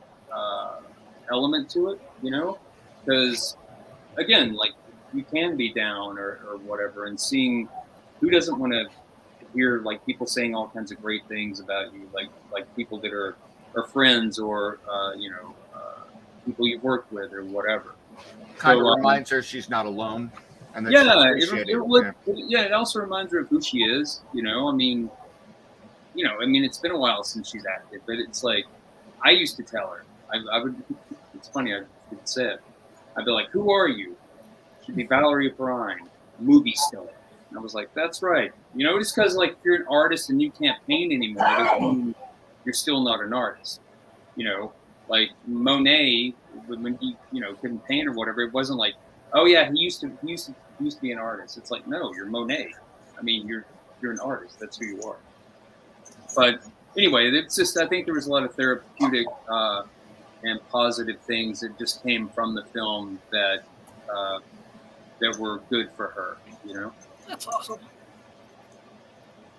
S6: element to it, you know? Because, again, like, you can be down or whatever, and seeing who doesn't want to hear, like, people saying all kinds of great things about you, like people that are friends or, you know, people you've worked with or whatever.
S1: Kind of reminds her she's not alone. And that
S6: it also reminds her of who she is, you know? I mean, it's been a while since she's acted, but it's like, I used to tell her, I would, it's funny, I would say it. I'd be like, who are you? She'd be Valerie Perrine, movie star. And I was like, that's right. You know, just because, like, if you're an artist and you can't paint anymore, doesn't mean you're still not an artist. You know, like Monet, when he, you know, couldn't paint or whatever, it wasn't like, oh yeah, he used to be an artist. It's like, no, you're Monet. I mean, you're an artist. That's who you are. But anyway, it's just, I think there was a lot of therapeutic and positive things that just came from the film that were good for her, you know?
S3: That's awesome.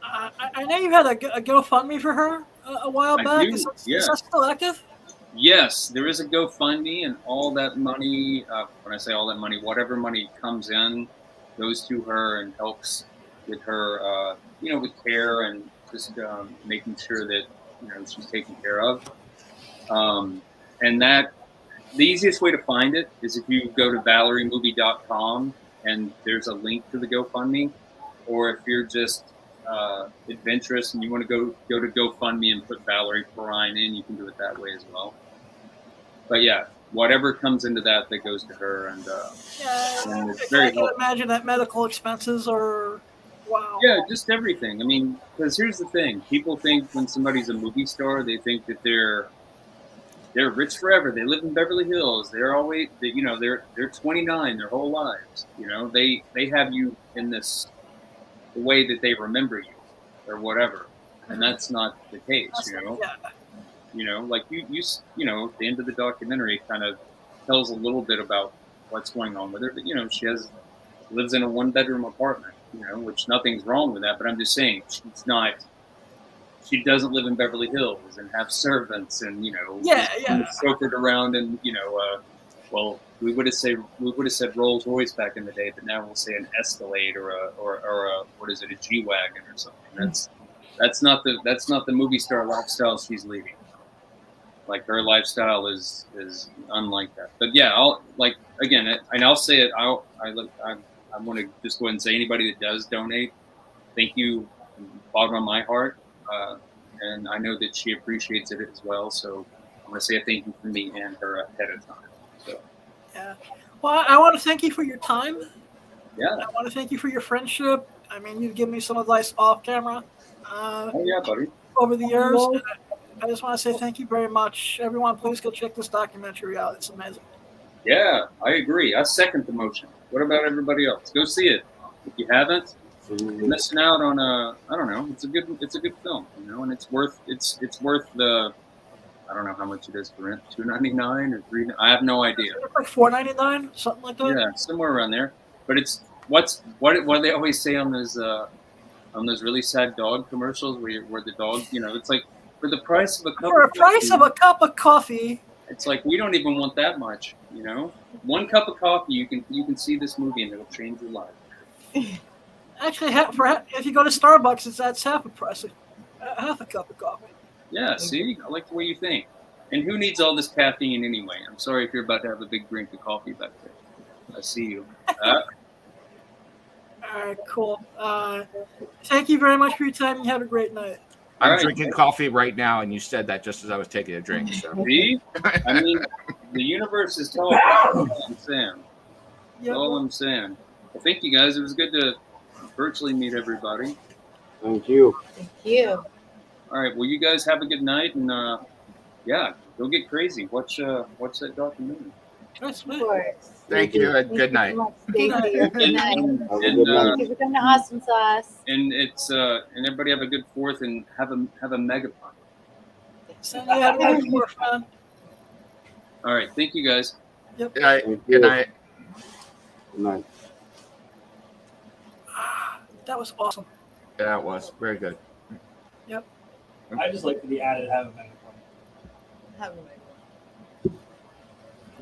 S3: I know you had a GoFundMe for her a while back. Is that still active?
S6: Yes, there is a GoFundMe, and all that money, when I say all that money, whatever money comes in goes to her and helps with her, you know, with care and just making sure that, you know, she's taken care of. And that, the easiest way to find it is if you go to valeriemovie.com and there's a link to the GoFundMe, or if you're just adventurous and you want to go to GoFundMe and put Valerie Perrine in, you can do it that way as well. But yeah, whatever comes into that goes to her, and it's very
S3: I can imagine that medical expenses are, wow.
S6: Yeah, just everything. I mean, because here's the thing: people think when somebody's a movie star, they think that they're rich forever. They live in Beverly Hills. They're always, you know, they're 29 their whole lives. You know, they have you in this, the way that they remember you or whatever, and that's not the case. You know, like you know, at the end of the documentary kind of tells a little bit about what's going on with her. But you know, she lives in a 1-bedroom apartment. You know, which nothing's wrong with that. But I'm just saying, she doesn't live in Beverly Hills and have servants and, you know, chauffeured around and, you know, well, we would have said Rolls Royce back in the day, but now we'll say an Escalade or a what is it, a G-Wagon or something. That's not the movie star lifestyle she's leading. Like, her lifestyle is unlike that. But yeah, I'll say it. I want to just go ahead and say, anybody that does donate, thank you from the bottom of my heart. And I know that she appreciates it as well. So I want to say a thank you from me and her ahead of time. So.
S3: Yeah. Well, I want to thank you for your time.
S6: Yeah.
S3: I want to thank you for your friendship. I mean, you've given me some advice off camera.
S6: Buddy.
S3: Over the years. I just want to say thank you very much. Everyone, please go check this documentary out. It's amazing.
S6: Yeah, I agree. I second the motion. What about everybody else? Go see it. If you haven't, you're missing out on I don't know. It's a good film, you know, and it's worth the I don't know how much it is for rent, $2.99 or $3. I have no idea.
S3: It's like $4.99, something like that.
S6: Yeah, somewhere around there. But it's what do they always say on those really sad dog commercials where the dog, it's like for the price of a cup.
S3: For a price of a cup of coffee.
S6: It's like we don't even want that much, One cup of coffee, you can see this movie and it'll change your life.
S3: Actually, if you go to Starbucks, that's half a price, half a cup of coffee.
S6: Yeah, see, I like the way you think. And who needs all this caffeine anyway? I'm sorry if you're about to have a big drink of coffee back there. I see you.
S3: All right, cool. Thank you very much for your time. You have a great night.
S1: I'm drinking coffee right now, and you said that just as I was taking a drink. So.
S6: See? I mean, the universe is talking. That's all I'm saying. That's all I'm saying. Well, thank you guys. It was good to virtually meet everybody.
S5: Thank you.
S4: Thank you.
S6: All right. Well, you guys have a good night, and go get crazy. Watch that documentary.
S4: Of course.
S1: Thank you, and good night.
S4: Good night. Good night.
S6: And,
S4: Thank you for coming to Awesome Sauce.
S6: and it's and everybody have a good 4th and have a mega fun. All right. Thank you guys.
S3: Yep.
S1: Good night. Good night.
S5: Good night.
S3: That was awesome.
S1: Yeah, it was very good.
S3: Yep.
S16: I just like to be added have a megaphone.
S4: Have a megaphone.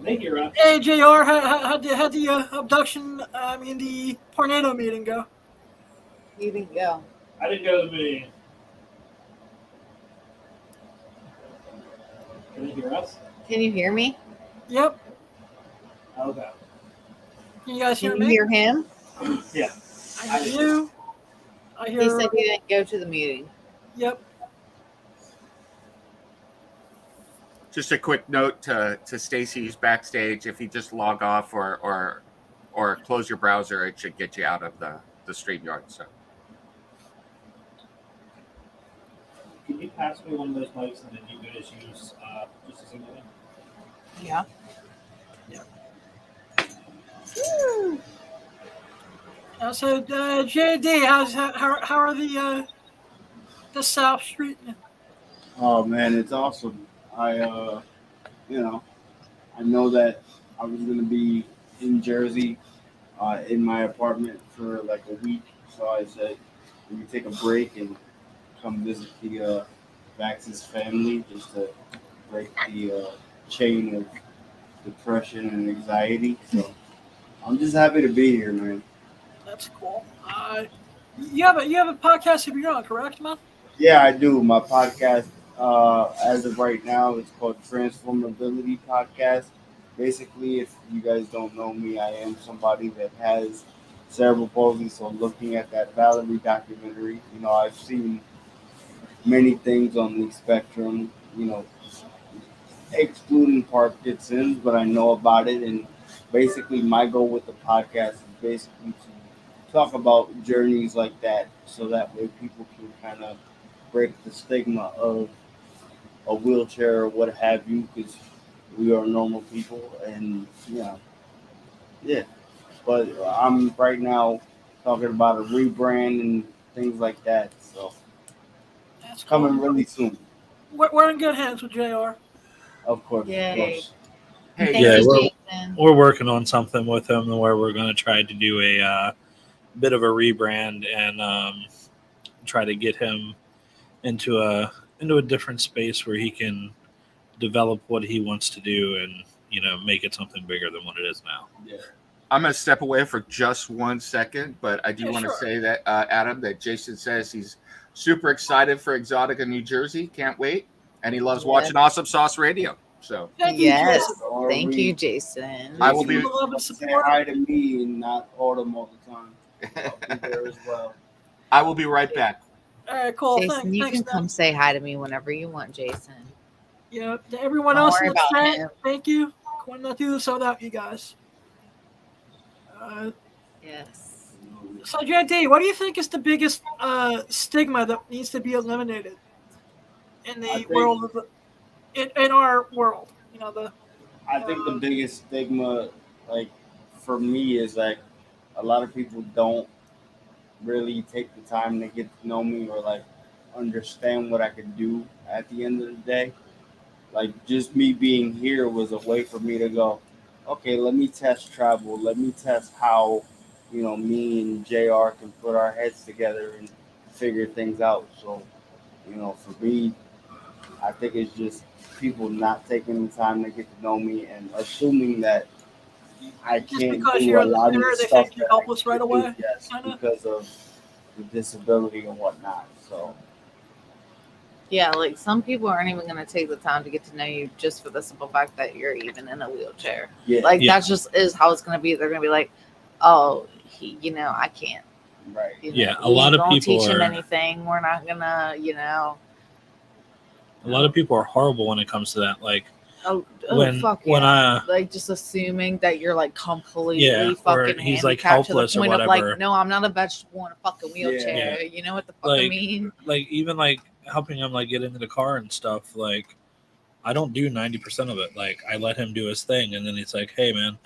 S16: They hear us.
S3: Hey, JR, how'd the abduction, the tornado meeting go?
S4: You didn't go.
S16: I didn't go to the meeting. Can you hear us?
S4: Can you hear me?
S3: Yep.
S16: Okay.
S3: Can you guys hear
S4: Can
S3: me?
S4: you hear him?
S16: Yeah.
S3: I hear you. I hear.
S4: He said he didn't go to the meeting.
S3: Yep.
S1: Just a quick note to Stacy who's backstage. If you just log off or close your browser, it should get you out of the StreamYard. So.
S16: Can you pass me one of those mics and then you could just use just a single one?
S4: Yeah.
S3: Yeah. So JD, how are the South Street?
S5: Oh man, it's awesome. I know that I was gonna be in Jersey, in my apartment for like a week, so I said let me take a break and come visit the Bax's family just to break the chain of depression and anxiety. So I'm just happy to be here, man.
S3: That's cool. You have a podcast of your own, correct, man?
S5: Yeah, I do. My podcast, as of right now, it's called Transformability Podcast. Basically, if you guys don't know me, I am somebody that has cerebral palsy. So looking at that Valerie documentary, I've seen many things on the spectrum, excluding Parkinson's, but I know about it. And basically, my goal with the podcast is basically to talk about journeys like that, so that way people can kind of break the stigma of a wheelchair or what have you, because we are normal people. And yeah. But I'm right now talking about a rebrand and things like that. So
S3: That's
S5: coming
S3: cool.
S5: really soon.
S3: We're in good hands with JR.
S5: Of course.
S4: Yay.
S5: Of course.
S1: Hey,
S4: Thank
S17: Yeah,
S4: you, Jason.
S17: we're working on something with him where we're going to try to do a bit of a rebrand and try to get him into a different space where he can develop what he wants to do and make it something bigger than what it is now.
S6: Yeah.
S1: I'm going to step away for just 1 second, but I do want to say that, Adam, that Jason says he's super excited for Exotica, New Jersey. Can't wait. And he loves watching Awesome Sauce Radio. So
S4: Yes. Thank you, Jason.
S1: I will be
S5: Say hi to me and not Autumn all the time. I'll be there as well.
S1: I will be right back.
S3: All right, cool.
S4: Jason, you
S3: Thanks,
S4: can come say hi to me whenever you want, Jason.
S3: Yeah, to everyone
S4: Don't
S3: else
S4: worry
S3: in the
S4: about
S3: chat,
S4: him.
S3: thank you. Could not do this without you guys.
S4: Yes.
S3: So, JD, what do you think is the biggest stigma that needs to be eliminated in the world of in our world?
S5: I think the biggest stigma, like for me, is like a lot of people don't really take the time to get to know me or like understand what I could do at the end of the day. Like just me being here was a way for me to go, okay, let me test travel. Let me test how, me and JR can put our heads together and figure things out. So, for me, I think it's just people not taking the time to get to know me and assuming that I
S3: Just
S5: can't
S3: because
S5: do
S3: you're
S5: a
S3: in the
S5: lot of
S3: center,
S5: the
S3: they
S5: stuff
S3: think you're
S5: that I
S3: helpless right
S5: can do,
S3: away.
S5: yes,
S3: Kinda.
S5: because of the disability and whatnot. So,
S4: Yeah, like some people aren't even going to take the time to get to know you just for the simple fact that you're even in a wheelchair.
S5: Yeah.
S4: Like
S17: Yeah.
S4: that just is how it's going to be. They're going to be like, oh, I can't.
S5: Right.
S17: Yeah, a lot of
S4: don't
S17: people
S4: teach him
S17: are.
S4: anything. We're not going to,
S17: A lot of people are horrible when it comes to that. Like
S4: when
S17: when I
S4: like just assuming that you're like completely
S17: Yeah, or
S4: fucking
S17: he's, like,
S4: handicapped
S17: helpless
S4: to
S17: or
S4: the point of like,
S17: whatever.
S4: no, I'm not a vegetable in a fucking wheelchair.
S17: Yeah.
S4: You know what the fuck I mean?
S17: like even like helping him like get into the car and stuff. Like I don't do 90% of it. Like I let him do his thing, and then he's like, "Hey, man,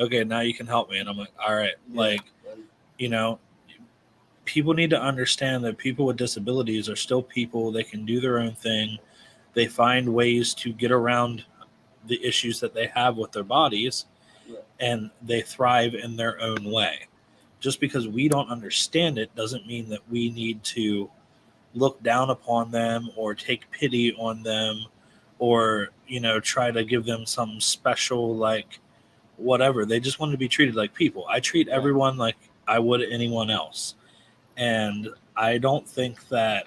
S17: okay, now you can help me." And I'm like, "All right." Like, people need to understand that people with disabilities are still people. They can do their own thing. They find ways to get around the issues that they have with their bodies, and they thrive in their own way. Just because we don't understand it doesn't mean that we need to look down upon them or take pity on them or try to give them some special like whatever. They just want to be treated like people. I treat everyone like I would anyone else, and I don't think that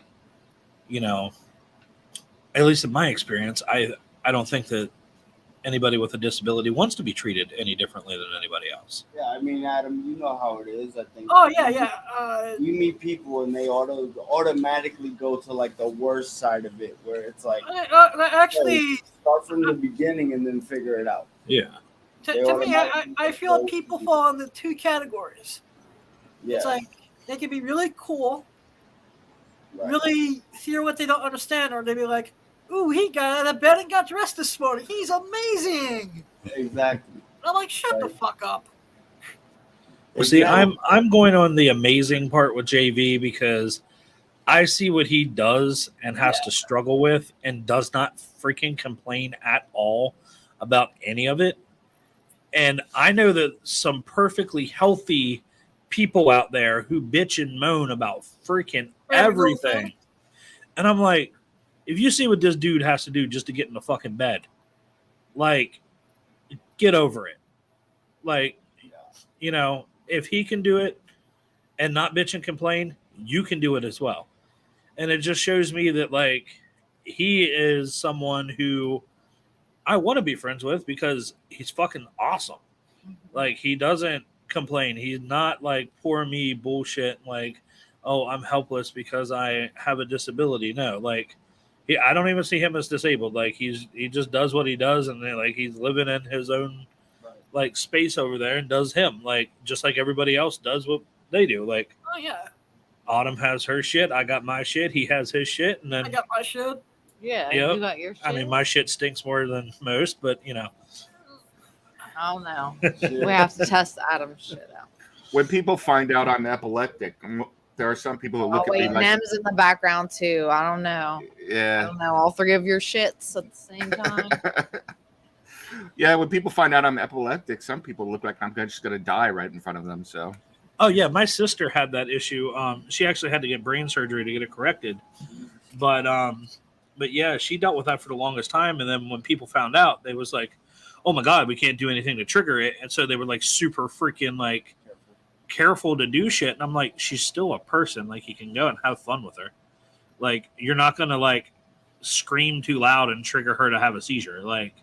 S17: at least in my experience, I don't think that anybody with a disability wants to be treated any differently than anybody else.
S5: Yeah, I mean, Adam, you know how it is. I think.
S3: Oh yeah.
S5: You meet people and they automatically go to like the worst side of it, where it's like
S3: actually
S5: start from the beginning and then figure it out.
S17: Yeah.
S3: To me, I feel people fall into two categories.
S5: Yeah.
S3: It's like they can be really cool, really hear what they don't understand, or they be like, "Ooh, he got out of bed and got dressed this morning. He's amazing."
S5: Exactly.
S3: I'm like, shut the fuck up.
S17: Well, see, I'm going on the amazing part with JV because I see what he does and has to struggle with and does not freaking complain at all about any of it. And I know that some perfectly healthy people out there who bitch and moan about freaking everything. And I'm like, if you see what this dude has to do just to get in the fucking bed, like, get over it. Like, if he can do it and not bitch and complain, you can do it as well. And it just shows me that, like, he is someone who I want to be friends with because he's fucking awesome. Like, he doesn't complain. He's not like poor me bullshit. Like, oh, I'm helpless because I have a disability. No, like, I don't even see him as disabled. Like, he just does what he does, and then, like, he's living in his own like space over there and does him, like, just like everybody else does what they do. Like,
S3: Oh yeah,
S17: Autumn has her shit, I got my shit, he has his shit, and then
S3: I got my shit.
S4: Yeah,
S17: yep.
S4: you got your shit.
S17: I mean, my shit stinks more than most, but
S4: Oh no, we have to test Adam's shit out.
S1: When people find out I'm epileptic, there are some people who look
S4: Oh
S1: at
S4: wait,
S1: me like,
S4: Nem's in the background too. I don't know. I
S1: yeah,
S4: don't know. All three of your shits at the same time.
S1: yeah. When people find out I'm epileptic, some people look like I'm just gonna die right in front of them. So,
S17: oh yeah, my sister had that issue. She actually had to get brain surgery to get it corrected, but yeah, she dealt with that for the longest time. And then when people found out, they was like, oh my God, we can't do anything to trigger it. And so they were like super freaking like careful to do shit. And I'm like, she's still a person. Like, you can go and have fun with her. Like, you're not going to like scream too loud and trigger her to have a seizure. Like,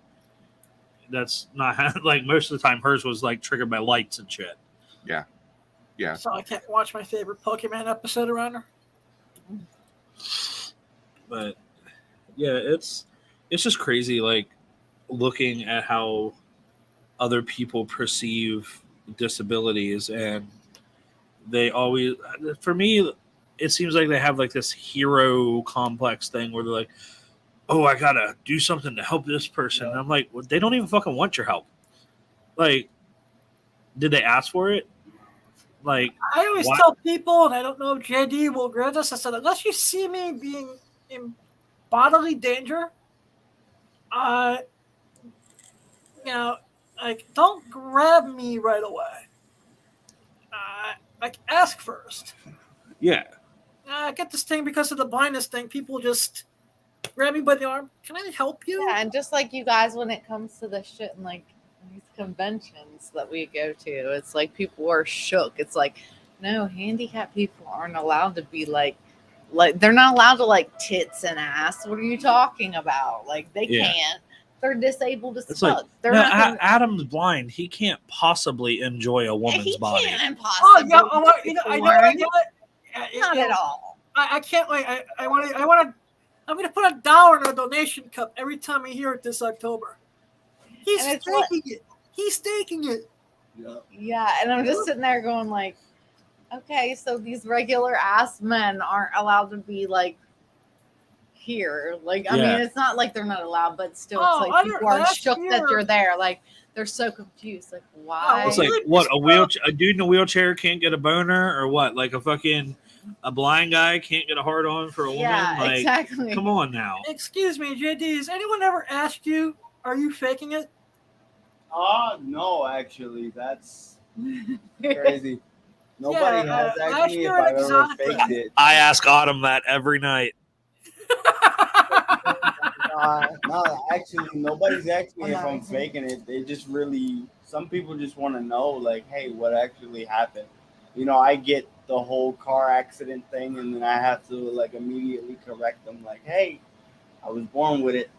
S17: that's not like most of the time hers was like triggered by lights and shit.
S1: Yeah. Yeah.
S3: So I can't watch my favorite Pokemon episode around her.
S17: But yeah, it's just crazy, like, looking at how other people perceive disabilities, and they always, for me, it seems like they have like this hero complex thing where they're like, oh, I gotta do something to help this person. And I'm like, well, they don't even fucking want your help. Like, did they ask for it? Like,
S3: I always tell people, and I don't know if JD will grant us, I said, unless you see me being in bodily danger, You know, like, don't grab me right away. Like, ask first.
S17: Yeah.
S3: I get this thing because of the blindness thing. People just grab me by the arm. Can I help you?
S4: Yeah, and just like you guys, when it comes to the shit and like these conventions that we go to, it's like people are shook. It's like, no, handicapped people aren't allowed to be like they're not allowed to like tits and ass. What are you talking about? Like they can't. They're disabled as
S17: It's
S4: fuck.
S17: like,
S4: They're
S17: no,
S4: not gonna,
S17: Adam's blind. He can't possibly enjoy a woman's body.
S4: can't
S3: Oh yeah,
S4: possibly.
S3: I know.
S4: Not at all.
S3: I can't wait. I want to. I'm gonna put $1 in a donation cup every time I hear it this October. He's
S4: And it's
S3: staking it. He's staking it.
S4: Yeah, and I'm just sitting there going like, okay, so these regular ass men aren't allowed to be like here. Like, I mean, it's not like they're not allowed, but still, it's like people are shook that you're there. Like, they're so confused. Like, why?
S17: It's like, what, a dude in a wheelchair can't get a boner, or what? Like a blind guy can't get a hard on for a woman?
S4: Yeah,
S17: Like,
S4: exactly.
S17: Come on now.
S3: Excuse me, JD. Has anyone ever asked you, "Are you faking it?"
S5: No, actually, that's crazy. Nobody has asked
S3: last
S5: me if
S3: year
S5: I've
S3: at
S5: ever
S3: Exotica.
S5: faked it.
S17: I ask Autumn that every night.
S5: No, actually, nobody's asked me if I'm faking it. They just really, some people just want to know, like, hey, what actually happened? You know, I get the whole car accident thing, and then I have to, like, immediately correct them, like, hey, I was born with it,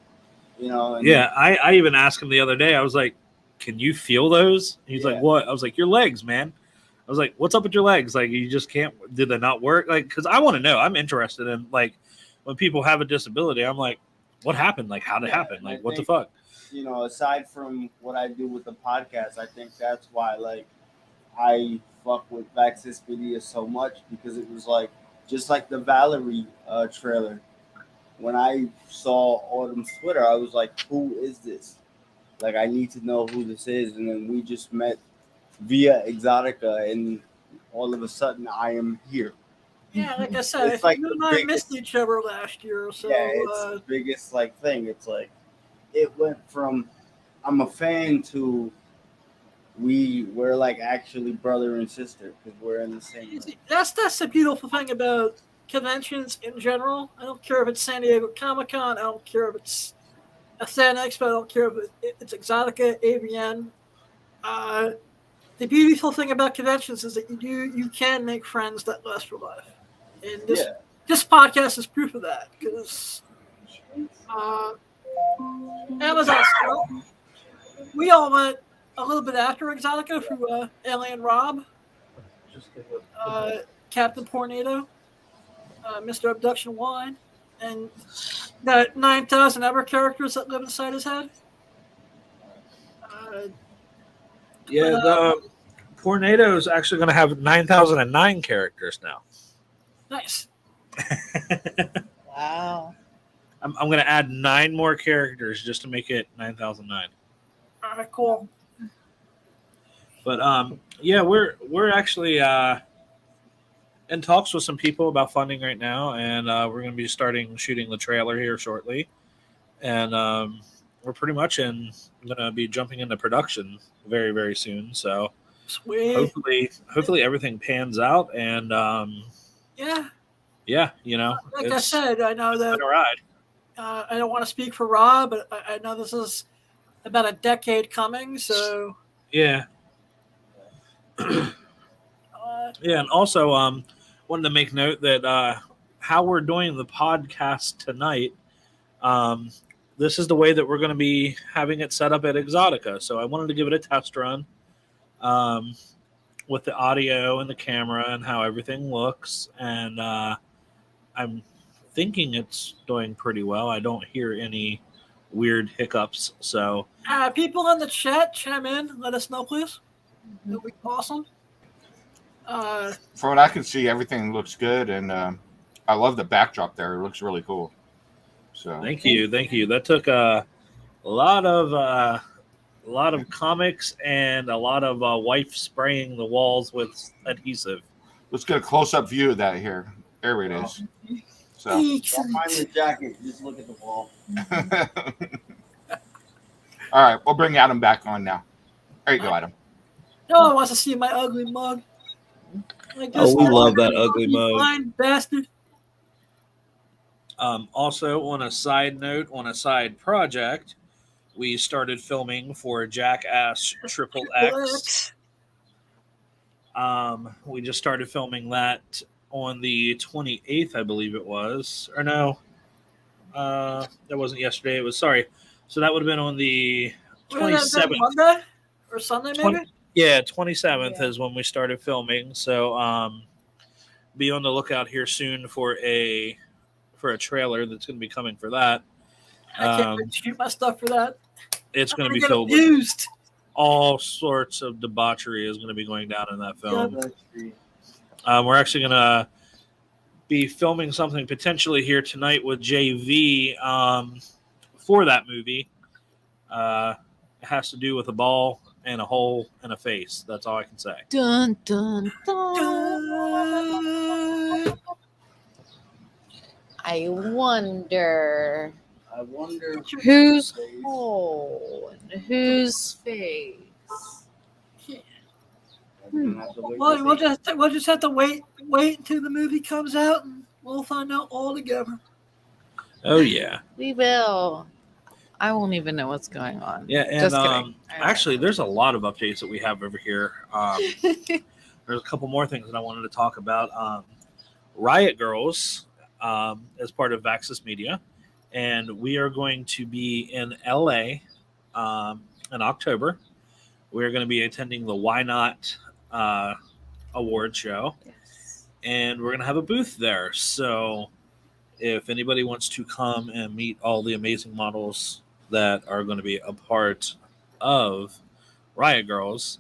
S5: you know? And
S17: Yeah, I even asked him the other day. I was like, can you feel those? And he's like, what? I was like, your legs, man. I was like, what's up with your legs? Like, you just can't, did they not work? Like, because I want to know. I'm interested in, like, when people have a disability, I'm like, what happened? Like, how did it happen? Like, what the fuck?
S5: You know, aside from what I do with the podcast, I think that's why, like, I fuck with Vaxis Media so much, because it was like, just like the Valerie trailer. When I saw Autumn's Twitter, I was like, who is this? Like, I need to know who this is. And then we just met via Exotica, and all of a sudden I am here.
S3: Yeah, like I said,
S5: It's like
S3: you and
S5: the
S3: I
S5: biggest-
S3: missed each other last year, so
S5: Yeah, it's the biggest like thing. It's like it went from I'm a fan to we're like actually brother and sister because we're in the same room.
S3: that's the beautiful thing about conventions in general. I don't care if it's San Diego Comic-Con. I don't care if it's a San Expo. I don't care if it's Exotica, AVN. The beautiful thing about conventions is that you can make friends that last for life. And this podcast is proof of that, because Amazon Scout, we all went a little bit after Exotica through Alien Rob, Captain Tornado, Mr. Abduction Wine, and the 9,000 other characters that live inside his head.
S17: The Tornado is actually going to have 9,009 characters now.
S3: Nice.
S4: Wow.
S17: I'm going to add 9 more characters just to make it 9,009.
S3: All right, cool.
S17: But we're actually in talks with some people about funding right now, and we're going to be starting shooting the trailer here shortly, and we're pretty much going to be jumping into production very, very soon. So
S3: sweet.
S17: Hopefully everything pans out, and you know,
S3: like I said, I know that
S17: been a ride.
S3: I don't want to speak for Rob, but I know this is about a decade coming. So
S17: yeah. And also wanted to make note that how we're doing the podcast tonight, this is the way that we're going to be having it set up at Exotica. So I wanted to give it a test run with the audio and the camera and how everything looks, and I'm thinking it's doing pretty well. I don't hear any weird hiccups. So
S3: people in the chat, chime in, let us know, please. That'd be awesome.
S1: From what I can see, everything looks good, and I love the backdrop there. It looks really cool. So
S17: thank you. That took a lot of comics and a lot of wife spraying the walls with adhesive.
S1: Let's get a close-up view of that here. There it is. So
S5: Don't find the jacket. Just look at the wall.
S1: All right, we'll bring Adam back on now. There you go, Adam.
S3: No one wants to see my ugly mug. Like
S17: Oh, we love that ugly mug.
S3: Blind bastard.
S17: Also, on a side note, on a side project, we started filming for Jackass Triple X. We just started filming that on the 28th, I believe it was. Or no, that wasn't yesterday. It was, sorry. So that would have been on the 27th.
S3: Monday or Sunday, maybe?
S17: Yeah, 27th is when we started filming. So be on the lookout here soon for a trailer that's going to be coming for that.
S3: I can't wait to shoot my stuff for that.
S17: It's going to be
S3: get
S17: filled
S3: abused.
S17: with all sorts of debauchery is going to be going down in that film. We're actually going to be filming something potentially here tonight with JV for that movie. It has to do with a ball and a hole and a face. That's all I can say.
S4: Dun, dun, dun. I wonder whose hole and whose face.
S3: Well, we'll just have to wait until the movie comes out, and we'll find out all together.
S17: Oh yeah,
S4: We will. I won't even know what's going on.
S17: yeah, and
S4: Just kidding.
S17: actually, there's a lot of updates that we have over here. There's a couple more things that I wanted to talk about. Riot Girls as part of Vaxxus Media, and we are going to be in LA in October. We're going to be attending the Why Not award show, and we're going to have a booth there. So if anybody wants to come and meet all the amazing models that are going to be a part of Riot Girls,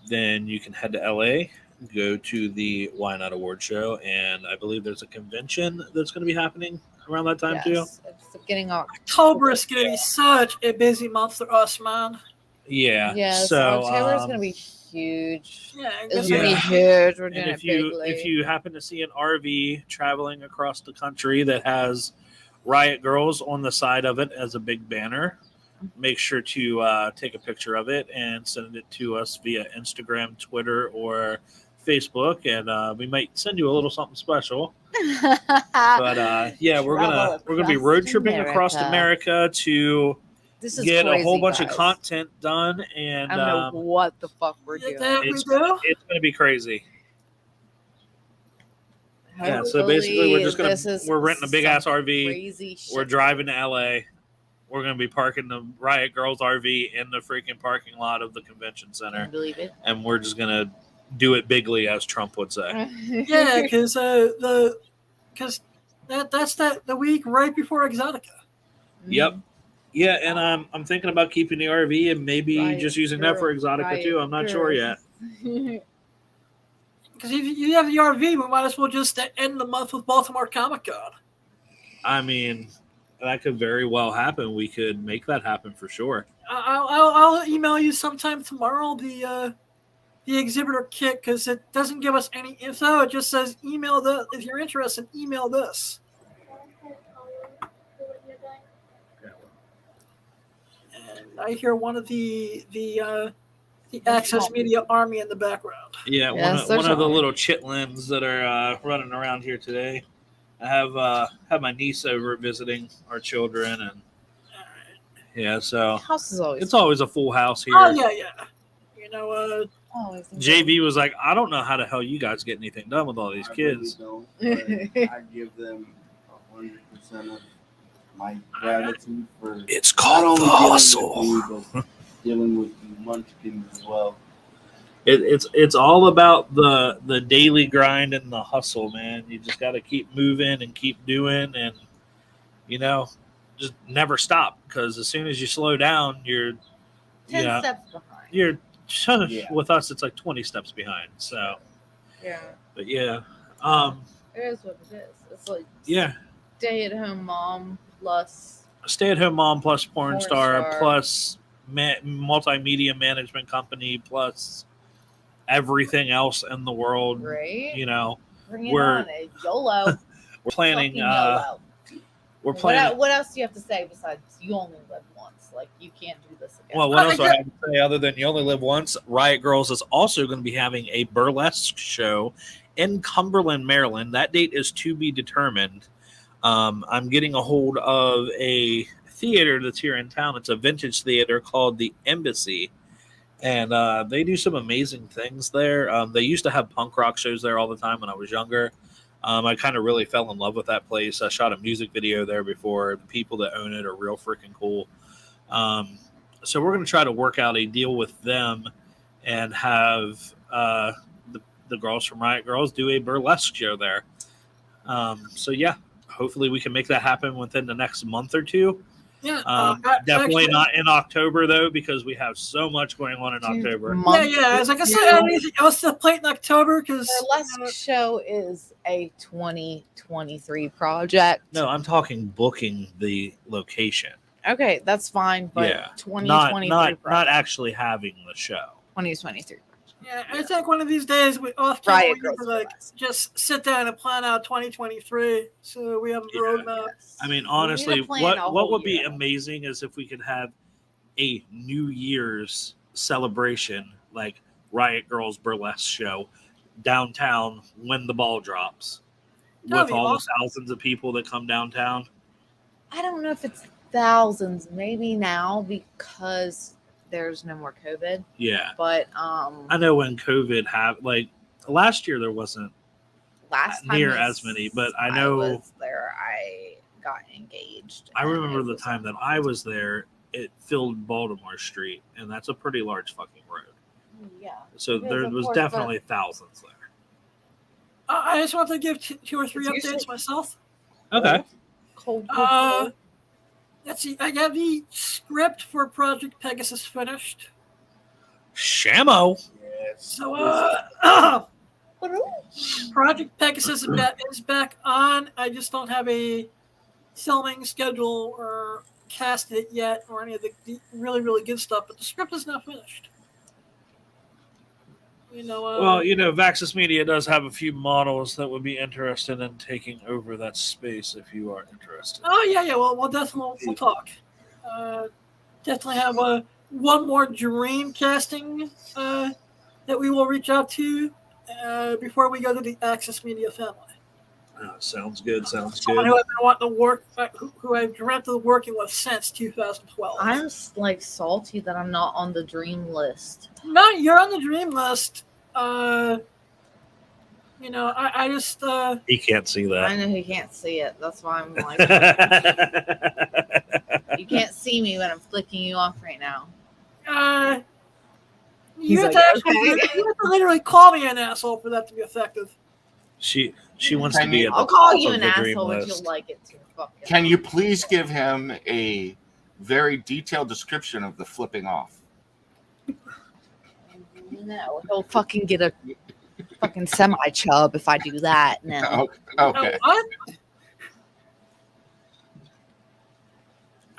S17: then you can head to LA, go to the Why Not award show, and I believe there's a convention that's going to be happening around that time too.
S4: It's beginning
S3: October is going to be such a busy month for us, man.
S17: Yeah.
S4: Yes,
S17: So
S4: October is going to be huge.
S3: Yeah,
S4: It's going to be huge. We're doing
S17: And
S4: it
S17: if you
S4: bigly.
S17: if you happen to see an RV traveling across the country that has Riot Girls on the side of it as a big banner, make sure to take a picture of it and send it to us via Instagram, Twitter, or Facebook, and we might send you a little something special. But yeah, we're gonna be road tripping across America to
S4: This is
S17: get a whole
S4: crazy,
S17: bunch of
S4: guys.
S17: content done, and
S4: I don't know what the fuck we're doing.
S17: it's gonna be crazy. Yeah, so basically we're renting a big ass RV.
S4: Crazy shit.
S17: We're driving to LA. We're gonna be parking the Riot Girls RV in the freaking parking lot of the convention center.
S4: Believe it.
S17: And we're just gonna do it bigly, as Trump would say.
S3: Yeah, because the week right before Exotica.
S17: Yep. Yeah, and I'm thinking about keeping the RV and maybe just using that for Exotica too. I'm not sure yet.
S3: Because if you have the RV, we might as well just end the month with Baltimore Comic Con.
S17: I mean, that could very well happen. We could make that happen for sure.
S3: I'll email you sometime tomorrow the exhibitor kit, because it doesn't give us any info. It just says email the if you're interested, email this. And I hear one of the Access Media Army in the background.
S17: Yeah, one of the little chitlins that are running around here today. I have my niece over visiting our children, and yeah, so
S4: house is
S17: it's always a full house here.
S3: Oh yeah. You know,
S17: JV was like, I don't know how the hell you guys get anything done with all these kids.
S5: Really don't, I give them 100% of my gratitude for
S17: It's called the hustle.
S5: Dealing with the munchkins as well.
S17: It's all about the daily grind and the hustle, man. You just got to keep moving and keep doing, and just never stop, because as soon as you slow down, you're
S4: 10 steps behind.
S17: You're with us, it's like 20 steps behind. So
S4: Yeah.
S17: but yeah,
S4: It is what it is. It's like
S17: yeah,
S4: stay-at-home mom plus
S17: stay-at-home mom plus porn star
S4: star.
S17: plus multimedia management company plus everything else in the world.
S4: Right.
S17: You know,
S4: Bring it on, YOLO.
S17: we're planning
S4: Fucking YOLO.
S17: we're planning.
S4: What else do you have to say besides you only live once? Like, you can't do this again.
S17: Well, what else do I have to say other than you only live once? Riot Girls is also going to be having a burlesque show in Cumberland, Maryland. That date is to be determined. I'm getting a hold of a theater that's here in town. It's a vintage theater called the Embassy, and they do some amazing things there. They used to have punk rock shows there all the time when I was younger. I kind of really fell in love with that place. I shot a music video there before. The people that own it are real freaking cool. So we're going to try to work out a deal with them and have the girls from Riot Girls do a burlesque show there. So yeah, hopefully we can make that happen within the next month or two.
S3: Yeah,
S17: definitely
S3: actually,
S17: not in October though, because we have so much going on in October.
S3: Yeah. As like I said, anything else to play in October? Because
S4: burlesque show is a 2023 project.
S17: No, I'm talking booking the location.
S4: Okay, that's fine, but
S17: Yeah,
S4: 2023
S17: not actually having the show.
S4: 2023.
S3: Yeah, I think one of these days we off
S4: Riot
S3: camera we like just sit down and plan out 2023, so we have a roadmap.
S17: I mean, honestly,
S3: plan a
S17: what
S3: whole
S17: would be amazing is if we could have a New Year's celebration, like Riot Girls burlesque show downtown when the ball drops,
S4: That'd
S17: with
S4: be
S17: all
S4: awesome.
S17: the thousands of people that come downtown.
S4: I don't know if it's thousands, maybe now because there's no more COVID.
S17: Yeah,
S4: But
S17: I know when COVID happened, like last year, there wasn't
S4: last time
S17: near as many, but I know.
S4: was there, I got engaged.
S17: I remember the time that I was there, it filled Baltimore Street, and that's a pretty large fucking road.
S4: Yeah.
S17: So
S4: It is,
S17: there
S4: of
S17: was
S4: course,
S17: definitely thousands there.
S3: I just want to give two or three
S4: It's
S3: updates
S4: usually-
S3: myself.
S17: Okay.
S4: Cold.
S3: Let's see. I got the script for Project Pegasus finished.
S17: Shamo.
S3: So, Project Pegasus is back on. I just don't have a filming schedule or cast it yet or any of the really, really good stuff, but the script is now finished.
S17: Well, Vaxis Media does have a few models that would be interested in taking over that space if you are interested.
S3: Oh, yeah. Well, we'll definitely we'll talk. Definitely have one more dream casting that we will reach out to before we go to the Access Media family.
S17: Sounds good. Sounds
S3: Someone
S17: good.
S3: who I've been wanting to work, who I've dreamt of working with since 2012.
S4: I'm like salty that I'm not on the dream list.
S3: No, you're on the dream list. I just.
S17: He can't see that.
S4: I know he can't see it. That's why I'm like, you can't see me when I'm flicking you off right now.
S3: You have,
S4: like,
S3: to actually,
S4: okay.
S3: you have to literally call me an asshole for that to be effective.
S17: She wants to be at the
S4: I'll call
S17: top
S4: you
S17: of
S4: an
S17: the dream
S4: asshole if
S17: list.
S4: you like it too. Fuck it.
S1: Can you please give him a very detailed description of the flipping off?
S4: No, he'll fucking get a fucking semi-chub if I do that. No.
S1: Okay.
S3: What?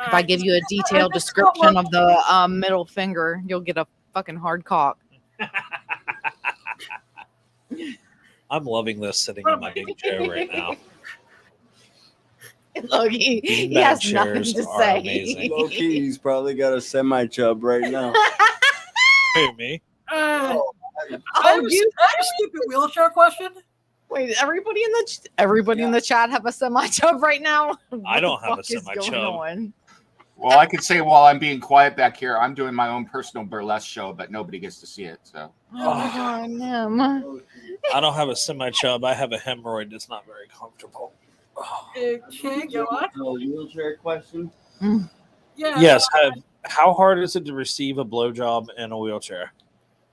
S4: If I give you a detailed description of the middle finger, you'll get a fucking hard cock.
S17: I'm loving this sitting in my big chair right now.
S4: Look, he
S17: Bad
S4: has nothing
S17: chairs
S4: to
S17: are
S4: say.
S17: amazing.
S5: Low key, he's probably got a semi chub right now.
S17: Who, me?
S3: I have a stupid wheelchair question.
S4: Wait, everybody in the chat have a semi-chub right now?
S1: I don't have a
S4: What the fuck is
S1: semi-chub.
S4: going on?
S1: Well, I could say while I'm being quiet back here, I'm doing my own personal burlesque show, but nobody gets to see it. So
S4: Oh my god, no.
S17: I don't have a semi-chub. I have a hemorrhoid that's not very comfortable.
S3: Okay, go on.
S5: A wheelchair question.
S3: Yeah.
S17: Yes. How hard is it to receive a blowjob in a wheelchair?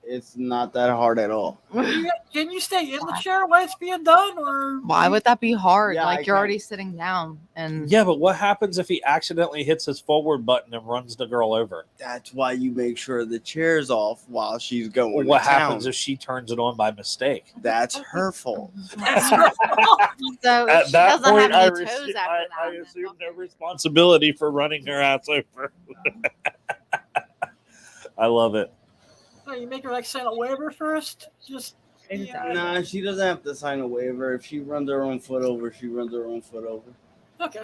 S5: It's not that hard at all.
S3: Can you stay in the chair while it's being done, or
S4: Why would that be hard?
S5: Yeah, I
S4: like you're
S5: can.
S4: already sitting down and
S17: Yeah, but what happens if he accidentally hits his forward button and runs the girl over?
S5: That's why you make sure the chair's off while she's going.
S17: Or what
S5: to town.
S17: happens if she turns it on by mistake?
S5: That's her fault.
S4: so
S17: At
S4: she
S17: that
S4: doesn't
S17: point,
S4: have
S17: I,
S4: any toes after
S17: I
S4: that.
S17: assume no responsibility for running her ass over. I love it.
S3: oh, you make her like sign a waiver first? Just
S5: Nah, she doesn't have to sign a waiver. If she runs her own foot over, she runs her own foot over.
S3: okay.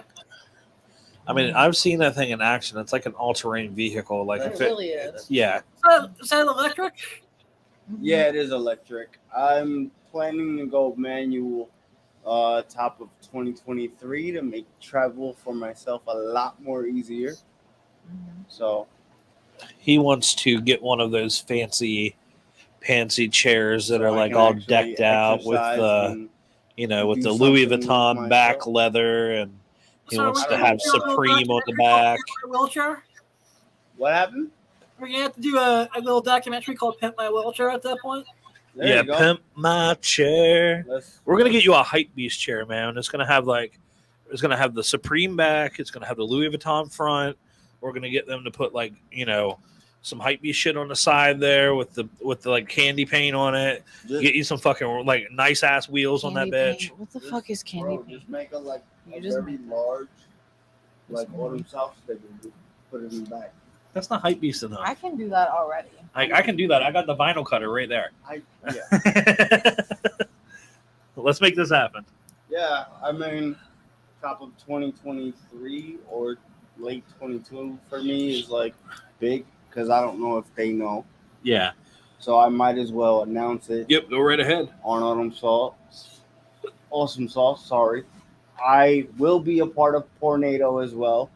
S17: I mean, I've seen that thing in action. It's like an all-terrain vehicle. Like
S4: It
S17: if
S4: really is.
S17: Yeah.
S3: Is that electric?
S5: Yeah, it is electric. I'm planning to go manual top of 2023 to make travel for myself a lot more easier. So
S17: He wants to get one of those fancy chairs that
S5: So
S17: are
S5: I
S17: like
S5: can
S17: all
S5: actually
S17: decked out with
S5: exercise
S17: the,
S5: and
S17: with
S5: do
S17: the Louis
S5: something with
S17: Vuitton back
S5: myself.
S17: leather, and he
S3: So
S17: wants
S3: we're
S17: to
S3: gonna
S17: have
S3: do a little
S17: Supreme on the
S3: documentary called
S17: back.
S3: Pimp My Wheelchair.
S5: What happened?
S3: We're gonna have to do a little documentary called Pimp My Wheelchair at that point.
S5: There
S17: Yeah,
S5: you go.
S17: pimp my chair.
S5: Let's-
S17: We're gonna get you a hype beast chair, man. It's gonna have the Supreme back. It's gonna have the Louis Vuitton front. We're gonna get them to put some hype beast shit on the side there with the like candy paint on it. Get you some fucking like nice ass wheels on that bitch.
S4: What the fuck is candy
S5: Bro,
S4: paint?
S5: just make a
S4: You just
S5: very large, like autumnsouth sticker. Just put it in the back.
S17: That's not hype beast enough.
S4: I can do that already.
S17: I can do that. I got the vinyl cutter right there.
S5: Yeah.
S17: Let's make this happen.
S5: Yeah, I mean, top of 2023 or late 22 for me is like big because I don't know if they know.
S17: Yeah.
S5: So I might as well announce it.
S17: Yep, go right ahead.
S5: On Awesome Sauce, sorry. I will be a part of Tornado as well.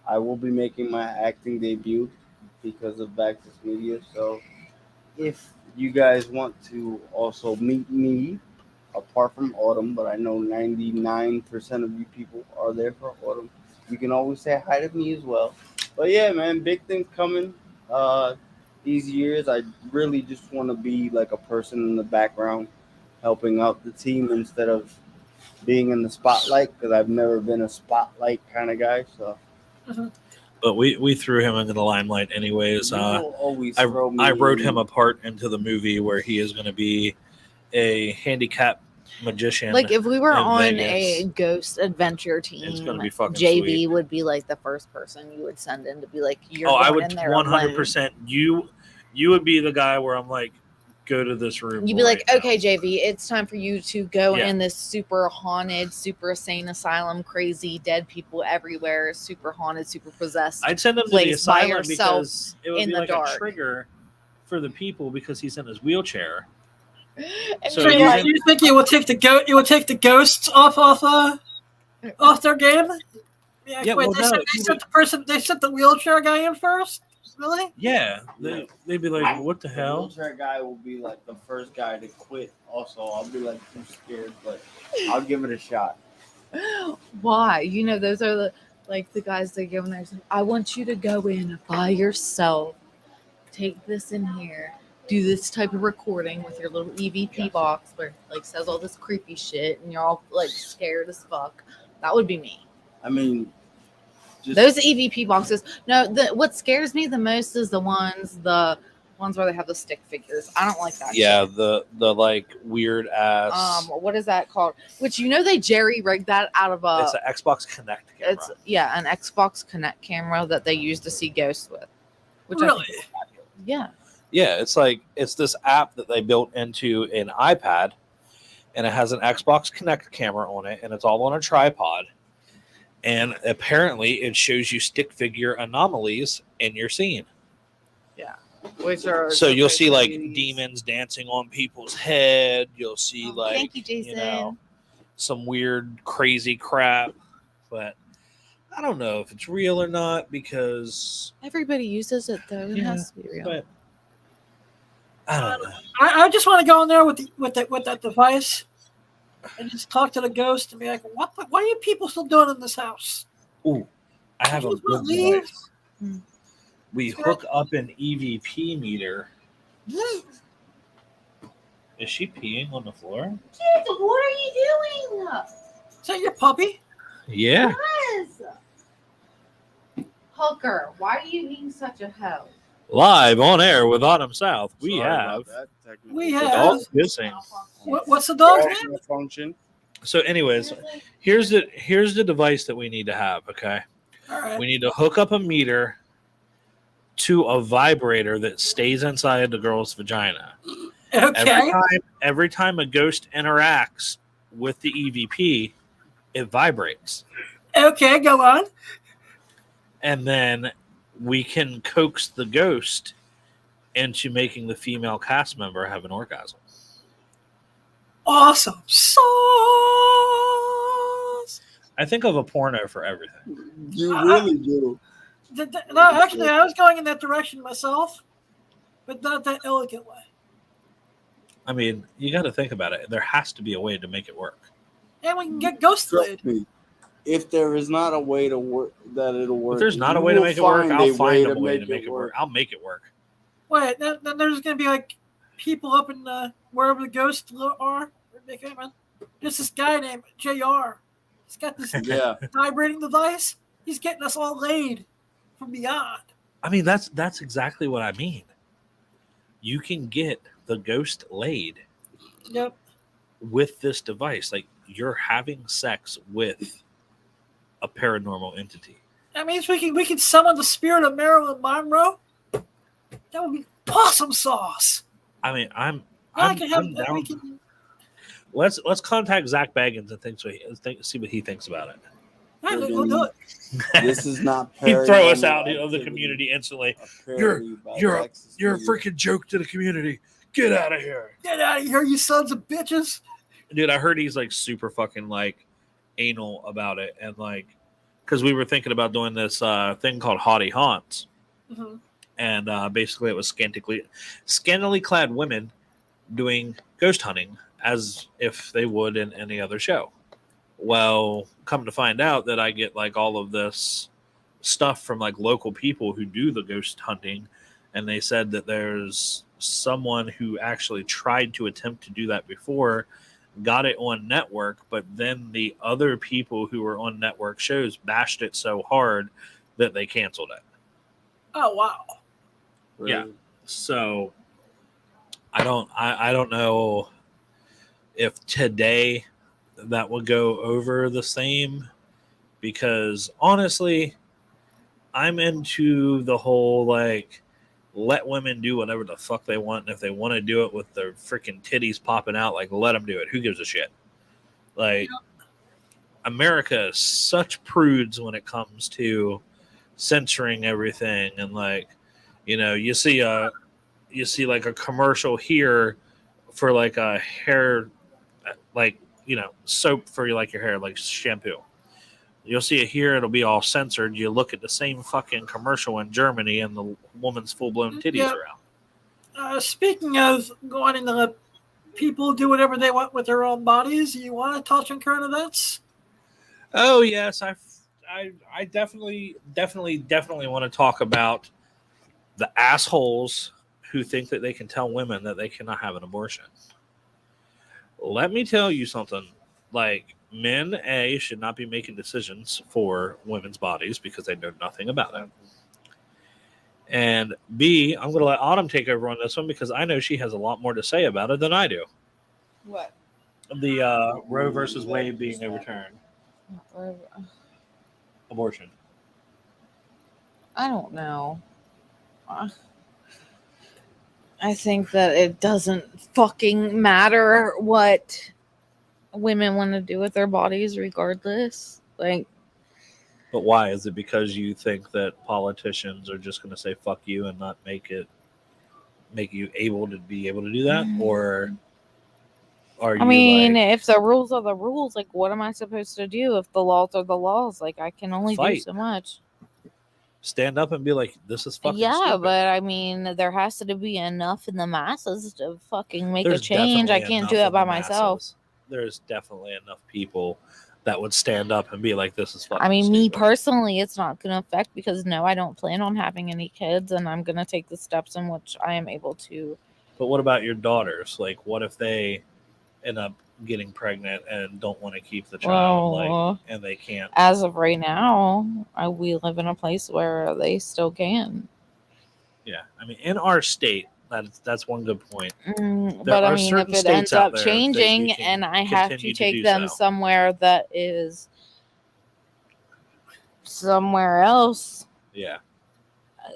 S5: I will be making my acting debut because of Access Media. So if you guys want to also meet me, apart from Autumn, but I know 99% of you people are there for Autumn, you can always say hi to me as well. But yeah, man, big things coming these years. I really just want to be like a person in the background helping out the team instead of being in the spotlight, because I've never been a spotlight kind of guy. So
S17: But we threw him into the limelight anyways.
S5: You will always
S17: I
S5: throw me
S17: wrote
S5: in.
S17: him a part into the movie where he is going to be a handicapped magician.
S4: Like if we were
S17: in
S4: on
S17: Vegas.
S4: a ghost adventure team,
S17: It's gonna be fucking
S4: JV
S17: sweet.
S4: would be like the first person you would send in to be like, you're
S17: Oh,
S4: going
S17: I would
S4: in there
S17: 100%. You would be the guy where I'm like, go to this room.
S4: alone. You'd be like, okay, JV, it's time for you to go
S17: Yeah.
S4: in this super haunted, super insane asylum, crazy, dead people everywhere, super haunted, super possessed.
S17: I'd send him to the
S4: place by
S17: asylum
S4: yourself
S17: because it would
S4: in
S17: be
S4: the
S17: like
S4: dark.
S17: a trigger for the people because he's in his wheelchair.
S4: And
S17: So
S3: So
S17: you
S3: you think it would take the ghosts off their game?
S17: Yeah,
S3: wait,
S17: well,
S3: they,
S17: no,
S3: they sent the wheelchair guy in first? Really?
S17: Yeah, they'd be like, what the
S5: The
S17: hell?
S5: wheelchair guy will be like the first guy to quit. Also, I'll be like too scared, but I'll give it a shot.
S4: Why? You know, those are the guys that go in there. I want you to go in by yourself. Take this in here. Do this type of recording with your little EVP box where it, like says all this creepy shit, and you're all like scared as fuck. That would be me.
S5: I mean,
S4: Those EVP boxes. No, what scares me the most is the ones where they have the stick figures. I don't like that.
S17: Yeah,
S4: shit.
S17: the like weird ass.
S4: What is that called? Which they jerry rigged that out of a.
S17: It's an Xbox Connect camera.
S4: It's an Xbox Connect camera that they use to see ghosts with. Which
S3: Really?
S4: I think is fabulous. Yeah.
S17: Yeah, it's this app that they built into an iPad, and it has an Xbox Connect camera on it, and it's all on a tripod. And apparently, it shows you stick figure anomalies in your scene.
S4: Yeah. Which are
S17: So you'll see like demons dancing on people's head. You'll see
S4: thank you, Jason.
S17: some weird, crazy crap. But I don't know if it's real or not because
S4: Everybody uses it though. It
S17: Yeah,
S4: has to be real.
S17: but I don't know.
S3: I just want to go in there with that device and just talk to the ghost and be like, what are you people still doing in this house?
S17: Ooh, I have a
S3: You just
S17: good
S3: wanna leave?
S17: one. We hook up an EVP meter. Is she peeing on the floor?
S4: What are you doing?
S3: Is that your puppy?
S17: Yeah.
S4: Yes. Hooker, why are you being such a hoe?
S17: Live on air with Autumn South, we
S5: Sorry
S17: have
S5: about that, technical
S3: We
S17: dog
S3: have.
S17: kissing.
S3: What's the dog's name?
S5: Function.
S17: So, anyways, here's the device that we need to have. Okay,
S3: All right.
S17: we need to hook up a meter to a vibrator that stays inside the girl's vagina.
S3: Okay.
S17: Every time a ghost interacts with the EVP, it vibrates.
S3: Okay, go on.
S17: And then we can coax the ghost into making the female cast member have an orgasm.
S3: Awesome sauce.
S17: I think of a porno for everything.
S5: You really do.
S3: No, actually, I was going in that direction myself, but not that elegant way.
S17: I mean, you got to think about it. There has to be a way to make it work.
S3: And we can get ghost laid.
S5: Trust me. If there is not a way to work that it'll work,
S17: If there's not a
S5: you
S17: way to
S5: will
S17: make it work, I'll find a way to
S5: it
S17: make it work. I'll make it work.
S3: Wait, then there's going to be like people up in wherever the ghosts are. There's this guy named JR. He's got this vibrating device. He's getting us all laid from beyond.
S17: I mean, that's exactly what I mean. You can get the ghost laid.
S3: Yep.
S17: With this device, like you're having sex with a paranormal entity.
S3: That means we can summon the spirit of Marilyn Monroe. That would be awesome sauce.
S17: I mean, I'm
S3: down.
S17: Let's contact Zach Baggins and see what he thinks about it.
S3: Right, we'll do it.
S5: This is not.
S17: He'd throw us out of the community instantly. You're a freaking joke to the community. Get out of here.
S3: Get out of here, you sons of bitches.
S17: Dude, I heard he's like super fucking like anal about it, and like because we were thinking about doing this thing called Haughty Haunts, and basically it was scantily clad women doing ghost hunting as if they would in any other show. Well, come to find out that I get like all of this stuff from like local people who do the ghost hunting, and they said that there's someone who actually tried to attempt to do that before, got it on network, but then the other people who were on network shows bashed it so hard that they canceled it.
S3: Oh wow.
S17: Yeah. So I don't know if today that would go over the same, because honestly, I'm into the whole like let women do whatever the fuck they want, and if they want to do it with their freaking titties popping out, like let them do it. Who gives a shit? Like America is such prudes when it comes to censoring everything, and like you see like a commercial here for like a hair like soap for like your hair, like shampoo. You'll see it here, it'll be all censored. You look at the same fucking commercial in Germany and the woman's full-blown titties are out.
S3: Speaking of going into the people do whatever they want with their own bodies, you want to touch on current events?
S17: Oh yes, I definitely want to talk about the assholes who think that they can tell women that they cannot have an abortion. Let me tell you something. Like, men, A, should not be making decisions for women's bodies because they know nothing about it. And B, I'm going to let Autumn take over on this one because I know she has a lot more to say about it than I do.
S4: What?
S17: The Roe versus Wade being overturned. Abortion.
S4: I don't know. I think that it doesn't fucking matter what women want to do with their bodies regardless. Like,
S17: but why? Is it because you think that politicians are just going to say fuck you and not make you able to do that? Or are you
S4: if the rules are the rules, like what am I supposed to do? If the laws are the laws, like I can only do so much.
S17: Stand up and be like, this is fucking
S4: stupid.
S17: But
S4: there has to be enough in the masses to fucking make a change. I can't do it by myself.
S17: There's definitely enough people that would stand up and be like, this is fucking stupid.
S4: Me personally, it's not going to affect because no, I don't plan on having any kids, and I'm going to take the steps in which I am able to.
S17: But what about your daughters? Like, what if they end up getting pregnant and don't want to keep the child, and they can't?
S4: As of right now, we live in a place where they still can.
S17: Yeah, in our state, that's one good point.
S4: But if it ends up changing and I have to take them somewhere that is somewhere else,
S17: yeah,
S4: I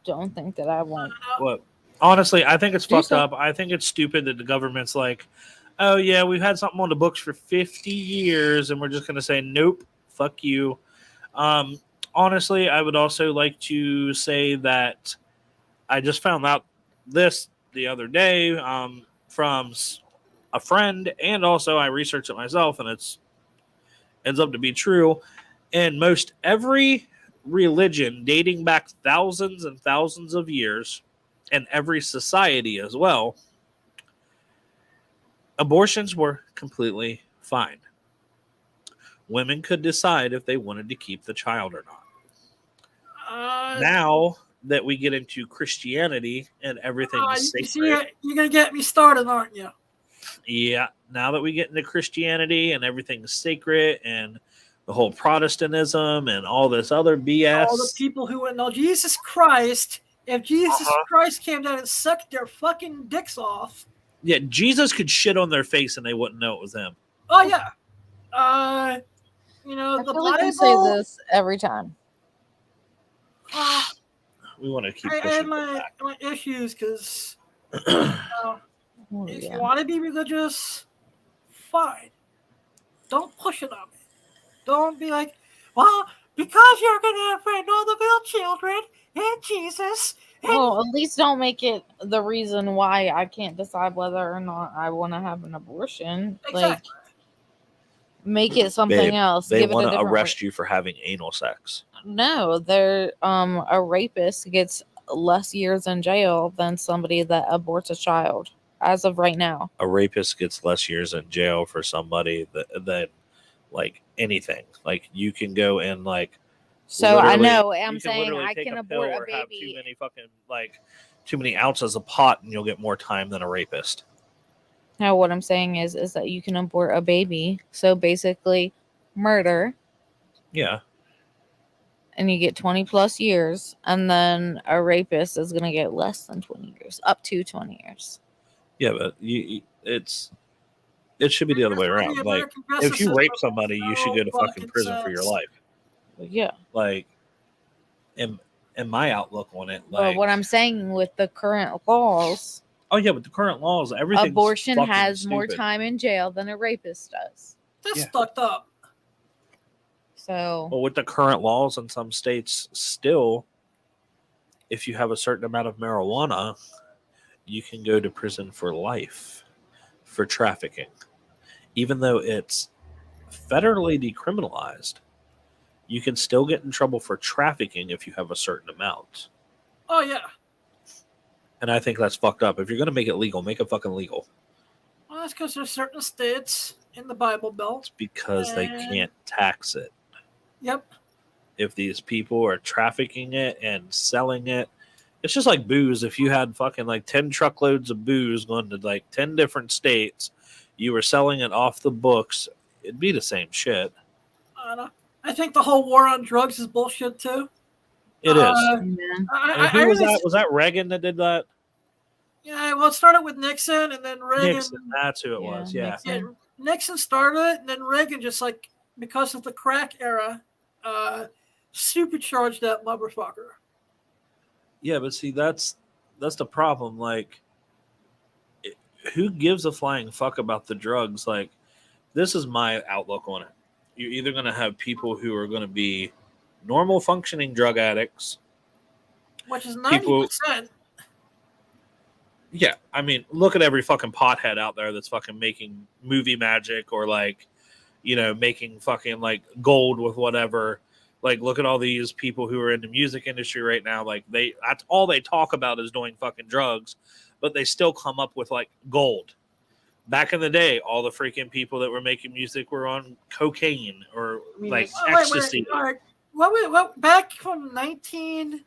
S4: don't think that I want.
S17: Well, honestly, I think it's fucked up. I think it's stupid that the government's like, oh yeah, we've had something on the books for 50 years and we're just going to say, nope, fuck you. Honestly, I would also like to say that I just found out this the other day from a friend, and also I researched it myself, and it ends up to be true. In most every religion dating back thousands and thousands of years, and every society as well, abortions were completely fine. Women could decide if they wanted to keep the child or not. Now that we get into Christianity and everything is sacred.
S3: You're going to get me started, aren't you?
S17: Yeah, now that we get into Christianity and everything's sacred and the whole Protestantism and all this other BS.
S3: All the people who went, no, Jesus Christ, if Jesus Christ came down and sucked their fucking dicks off.
S17: Yeah, Jesus could shit on their face and they wouldn't know it was him.
S3: Oh, yeah. The
S18: feel
S3: Bible.
S18: like you say this every time.
S17: We want to keep
S3: I
S17: pushing
S3: had my issues because if you want to be religious, fine. Don't push it on me. Don't be like, well, because you're going to offend all the little children and Jesus.
S18: Well, at least don't make it the reason why I can't decide whether or not I want to have an abortion.
S3: Exactly.
S18: Like, make it something
S17: Babe,
S18: else.
S17: They
S18: Give it a
S17: want to
S18: different
S17: arrest you for having anal sex.
S18: No, they're a rapist gets less years in jail than somebody that aborts a child as of right now.
S17: A rapist gets less years in jail for somebody than like anything. Like you can go and like.
S18: So I know I'm saying I
S17: take
S18: can
S17: a pill
S18: abort a
S17: or have
S18: baby.
S17: too many ounces of pot and you'll get more time than a rapist.
S18: No, what I'm saying is that you can abort a baby. So basically, murder.
S17: Yeah.
S18: And you get 20 plus years, and then a rapist is going to get less than 20 years, up to 20 years.
S17: Yeah, but it should be the other way around. Like, if you rape somebody, you should go to fucking prison for your life.
S18: Yeah.
S17: Like, in my outlook on it,
S18: But
S17: like,
S18: what I'm saying with the current laws,
S17: oh yeah, with the current laws, everything
S18: abortion has more time in jail than a rapist does.
S3: That's fucked up.
S18: So,
S17: well, with the current laws in some states, still, if you have a certain amount of marijuana, you can go to prison for life for trafficking. Even though it's federally decriminalized, you can still get in trouble for trafficking if you have a certain amount.
S3: Oh, yeah.
S17: And I think that's fucked up. If you're going to make it legal, make it fucking legal.
S3: Well, that's because there's certain states in the Bible Belt.
S17: It's because they can't tax it.
S3: Yep.
S17: If these people are trafficking it and selling it, it's just like booze. If you had fucking like 10 truckloads of booze going to like 10 different states, you were selling it off the books, it'd be the same shit.
S3: I think the whole war on drugs is bullshit too.
S17: It is.
S3: I
S17: was that? Was that Reagan that did that?
S3: Yeah, well, it started with Nixon, and then Reagan.
S17: Nixon, that's who it was. Yeah.
S3: Nixon started it, and then Reagan just like because of the crack era, supercharged that motherfucker.
S17: Yeah, but see, that's the problem. Like, who gives a flying fuck about the drugs? Like, this is my outlook on it. You're either going to have people who are going to be normal functioning drug addicts,
S3: which is 90%.
S17: Yeah, I mean, look at every fucking pothead out there that's fucking making movie magic or like, you know, making fucking like gold with whatever. Like, look at all these people who are in the music industry right now. Like, that's all they talk about is doing fucking drugs, but they still come up with like gold. Back in the day, all the freaking people that were making music were on cocaine or like ecstasy.
S3: All right. What back from 19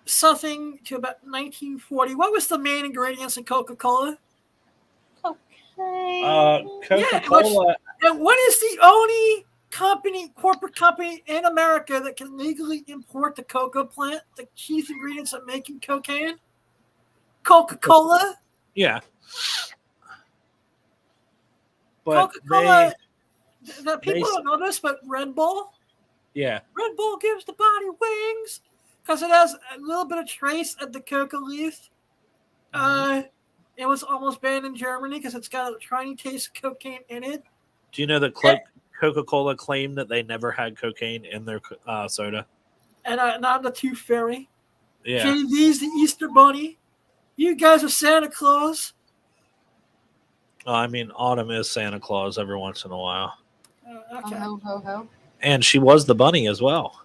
S3: something to about 1940? What was the main ingredients in Coca-Cola?
S17: Coca-Cola.
S3: And what is the only corporate company in America that can legally import the cocoa plant, the chief ingredients of making cocaine? Coca-Cola.
S17: Yeah. But
S3: Coca-Cola, the people don't know this, but Red Bull.
S17: Yeah.
S3: Red Bull gives the body wings because it has a little bit of trace of the coca leaf. It was almost banned in Germany because it's got a tiny taste of cocaine in it.
S17: Do you know that Coca-Cola claimed that they never had cocaine in their soda.
S3: And I'm the Tooth Fairy.
S17: Yeah.
S3: JV's the Easter Bunny. You guys are Santa Claus.
S17: I mean, Autumn is Santa Claus every once in a while.
S3: Okay.
S4: Ho, ho, ho.
S17: And she was the bunny as well.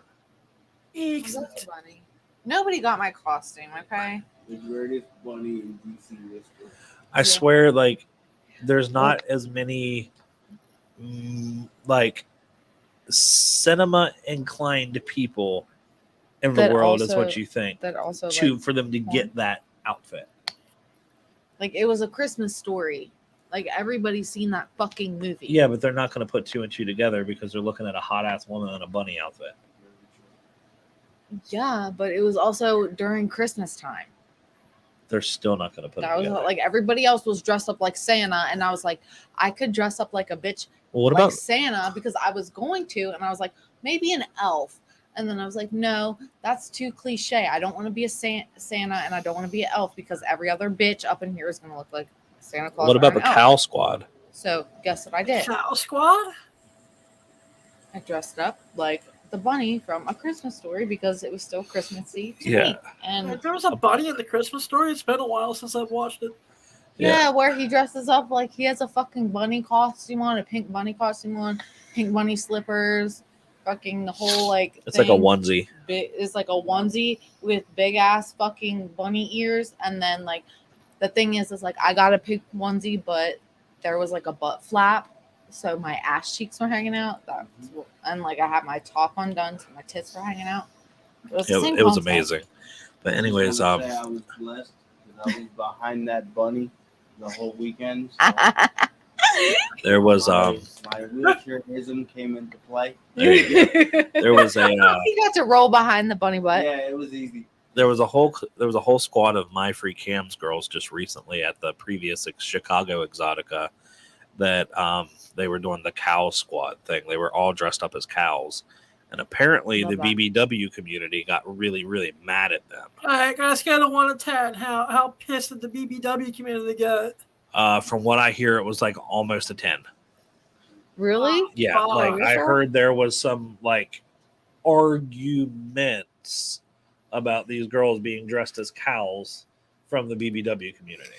S3: Excellent.
S18: Bunny. Nobody got my costume, okay?
S5: The greatest bunny in DC history.
S17: I swear, like, there's not as many, like, cinema-inclined people in the
S18: That
S17: world as
S18: also-
S17: what you think.
S18: that also,
S17: for them to get that outfit.
S18: Like, it was a Christmas Story. Like, everybody's seen that fucking movie.
S17: Yeah, but they're not going to put two and two together because they're looking at a hot-ass woman in a bunny outfit.
S18: Yeah, but it was also during Christmas time.
S17: They're still not going to put
S18: That
S17: it
S18: was
S17: together.
S18: like everybody else was dressed up like Santa, and I was like, I could dress up like a bitch
S17: Well, what
S18: like
S17: about
S18: Santa because I was going to, and I was like, maybe an elf. And then I was like, no, that's too cliche. I don't want to be a Santa, and I don't want to be an elf because every other bitch up in here is going to look like Santa Claus.
S17: what
S18: or
S17: about the
S18: an elf.
S17: Cow Squad?
S18: So guess what I did?
S3: Cow Squad?
S18: I dressed up like the bunny from A Christmas Story because it was still Christmassy to
S17: Yeah.
S18: me. And
S3: There was a bunny in the Christmas Story. It's been a while since I've watched it.
S18: yeah, where he dresses up like he has a fucking bunny costume on, a pink bunny costume on, pink bunny slippers, fucking the whole like.
S17: It's like a onesie.
S18: It's like a onesie with big ass fucking bunny ears, and then like the thing is like I got a pink onesie, but there was like a butt flap, so my ass cheeks were hanging out. And like I had my top undone, so my tits were hanging out. It was, the same
S17: It was
S18: concept.
S17: amazing. But anyways,
S5: I was blessed because I was behind that bunny the whole weekend. So
S17: there was
S5: my wheelchairism came into play.
S17: there was a
S18: You got to roll behind the bunny butt.
S5: Yeah, it was easy.
S17: there was a whole squad of My Free Cams girls just recently at the previous Chicago Exotica that they were doing the cow squad thing. They were all dressed up as cows. And apparently
S3: Love
S17: the
S3: that.
S17: BBW community got really, really mad at them.
S3: All right, on a scale of 1 to 10, how pissed did the BBW community get?
S17: From what I hear, it was like almost a 10.
S18: Really?
S17: Yeah, like I heard there was some like arguments about these girls being dressed as cows from the BBW community.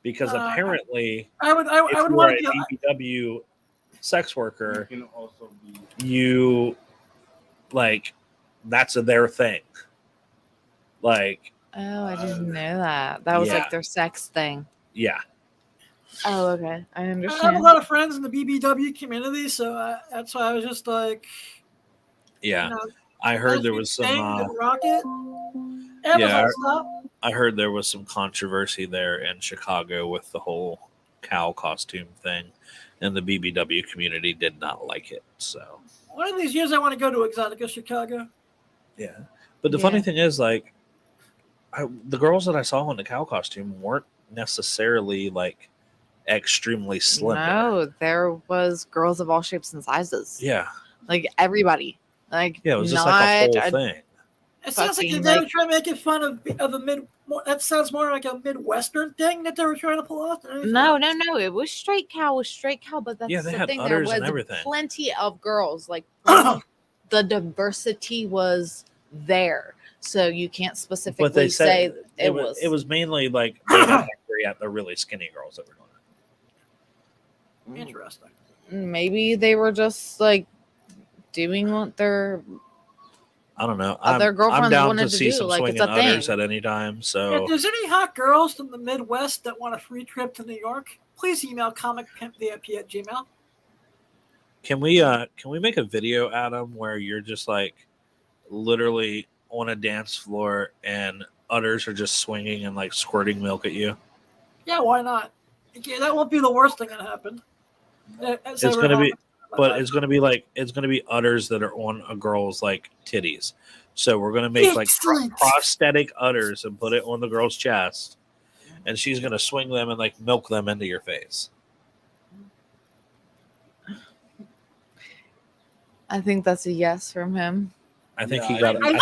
S17: Because apparently,
S3: I would
S17: if
S3: want
S17: you're
S3: to
S17: a BBW sex worker,
S5: You can also be
S17: you like that's their thing. Like,
S18: Oh, I didn't know that. That was
S17: yeah.
S18: like their sex thing.
S17: yeah,
S18: Oh, okay. I
S3: I have a
S18: understand.
S3: lot of friends in the BBW community, so that's why I was just like,
S17: yeah.
S3: you know,
S17: I heard there was some.
S3: Rocket.
S17: Yeah,
S3: Amazon stuff.
S17: I heard there was some controversy there in Chicago with the whole cow costume thing, and the BBW community did not like it. So,
S3: One of these years, I want to go to Exotica Chicago.
S17: yeah. But the funny thing is, like, the girls that I saw in the cow costume weren't necessarily like extremely slender.
S18: No, there was girls of all shapes and sizes.
S17: Yeah,
S18: Like everybody. Like
S17: yeah. It was just like a whole thing.
S3: It sounds like
S18: fucking,
S3: they were
S18: like-
S3: trying to make fun of the mid. That sounds more like a Midwestern thing that they were trying to pull off.
S18: No. It was straight cow. But that's
S17: Yeah, they
S18: the
S17: had
S18: thing. There
S17: udders
S18: was
S17: and everything.
S18: plenty of girls. Like the diversity was there, so you can't specifically
S17: But they
S18: say
S17: said
S18: it was.
S17: mainly like they got angry at the really skinny girls that were doing it.
S3: Interesting.
S18: Maybe they were just like doing what their
S17: I don't know.
S18: Other
S17: I'm
S18: girlfriends
S17: down
S18: wanted
S17: to
S18: to
S17: see
S18: do,
S17: some
S18: like,
S17: swinging
S18: it's a
S17: udders
S18: thing.
S17: at any time. So
S3: If there's any hot girls from the Midwest that want a free trip to New York, please email comicpimpvip@gmail.
S17: can we make a video, Adam, where you're just like literally on a dance floor and udders are just swinging and like squirting milk at you?
S3: Yeah, why not? Okay, that won't be the worst thing that happened.
S17: It's gonna be, but it's gonna be udders that are on a girl's like titties. So we're gonna make like
S3: Excellent.
S17: prosthetic udders and put it on the girl's chest, and she's gonna swing them and like milk them into your face.
S18: I think that's a yes from him.
S17: I think
S5: Yeah,
S17: he got.
S3: I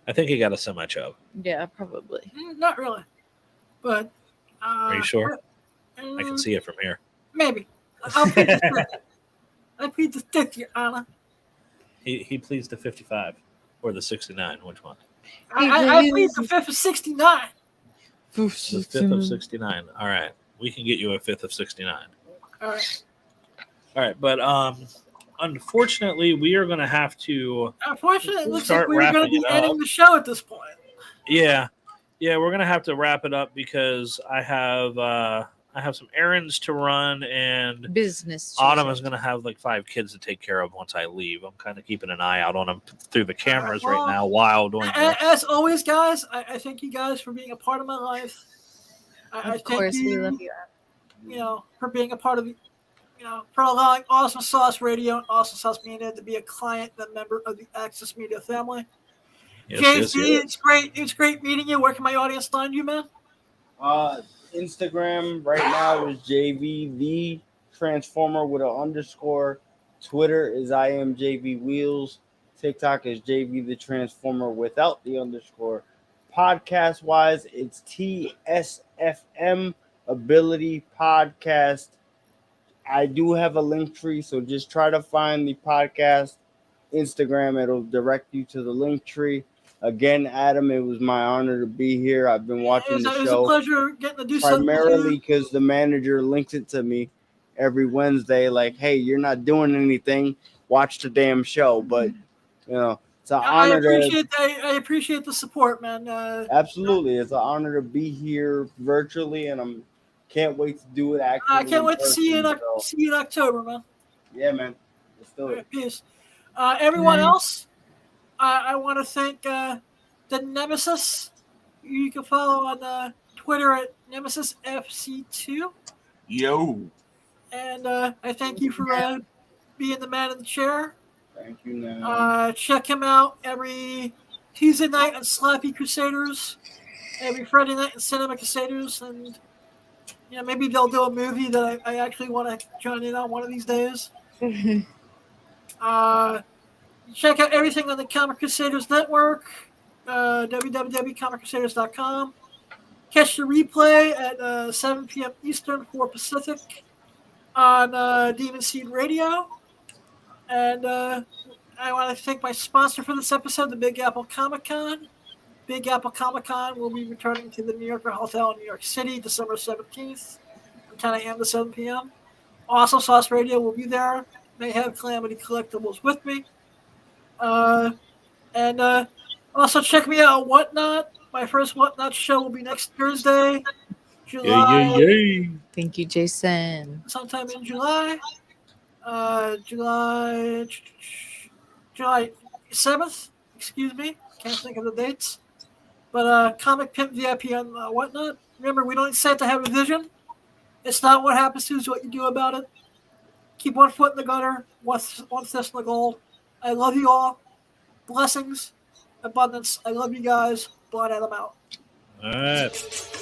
S17: I think he got a semi chub.
S18: Yeah, probably.
S3: Not really, but
S17: Are you sure? I can see it from here.
S3: Maybe. I'll take his word. I plead the 50, Your Honor.
S17: He pleads the 55 or the 69. Which one?
S3: I plead the 5th of 69.
S17: The 5th of 69. All right. We can get you a 5th of 69.
S3: All right.
S17: All right. But unfortunately, we are going to have to
S3: Unfortunately, it looks
S17: start
S3: like we're going to
S17: wrapping
S3: be
S17: it
S3: ending
S17: up.
S3: the show at this point.
S17: Yeah. Yeah, we're going to have to wrap it up because I have some errands to run, and
S18: business.
S17: Autumn is going to have like 5 kids to take care of once I leave. I'm kind of keeping an eye out on them through the cameras right now while doing that.
S3: As always, guys, I thank you guys for being a part of my life. I
S18: Of course,
S3: thank
S18: we
S3: you,
S18: love you.
S3: you know, for being a part of, for allowing Awesome Sauce Radio and Awesome Sauce Media to be a client and member of the Access Media family.
S17: Yes,
S3: JC, it's great. It's great meeting you. Where can my audience find you, man?
S5: Instagram right now is JV the Transformer with an underscore. Twitter is I am JV Wheels. TikTok is JV the Transformer without the underscore. Podcast wise, it's TSFM Ability Podcast. I do have a link tree, so just try to find the podcast Instagram. It'll direct you to the link tree. Again, Adam, it was my honor to be here. I've been watching the
S3: It was
S5: show
S3: a pleasure getting to do something.
S5: primarily because the manager links it to me every Wednesday. Like, hey, you're not doing anything. Watch the damn show. But it's an honor
S3: I appreciate the support, man.
S5: Absolutely, it's an honor to be here virtually, and can't wait to do it. Actually,
S3: I can't wait to see you
S5: person,
S3: see you in October, man.
S5: Yeah, man. Let's do it.
S3: Peace. Everyone else, I want to thank the Nemesis. You can follow on Twitter at NemesisFC2.
S1: Yo.
S3: And I thank you for being the man in the chair.
S5: Thank you, man.
S3: Check him out every Tuesday night on Slappy Crusaders, every Friday night in Cinema Crusaders, and maybe they'll do a movie that I actually want to join in on one of these days. Check out everything on the Comic Crusaders Network, www.comiccrusaders.com. Catch the replay at 7 p.m. Eastern, 4 Pacific on Demon Seed Radio. And I want to thank my sponsor for this episode, the Big Apple Comic Con. Big Apple Comic Con will be returning to the New Yorker Hotel in New York City, December 17th, from 10 a.m. to 7 p.m. Awesome Sauce Radio will be there. May have Calamity Collectibles with me. And also check me out on Whatnot. My first Whatnot show will be next Thursday, July.
S18: Thank you, Jason.
S3: Sometime in July. July 7th. Excuse me. Can't think of the dates. But Comic Pimp VIP on Whatnot. Remember, we don't set to have a vision. It's not what happens to, it's what you do about it. Keep one foot in the gutter, one fist in the goal. I love you all. Blessings, abundance. I love you guys. Blood Adam out.
S17: All right.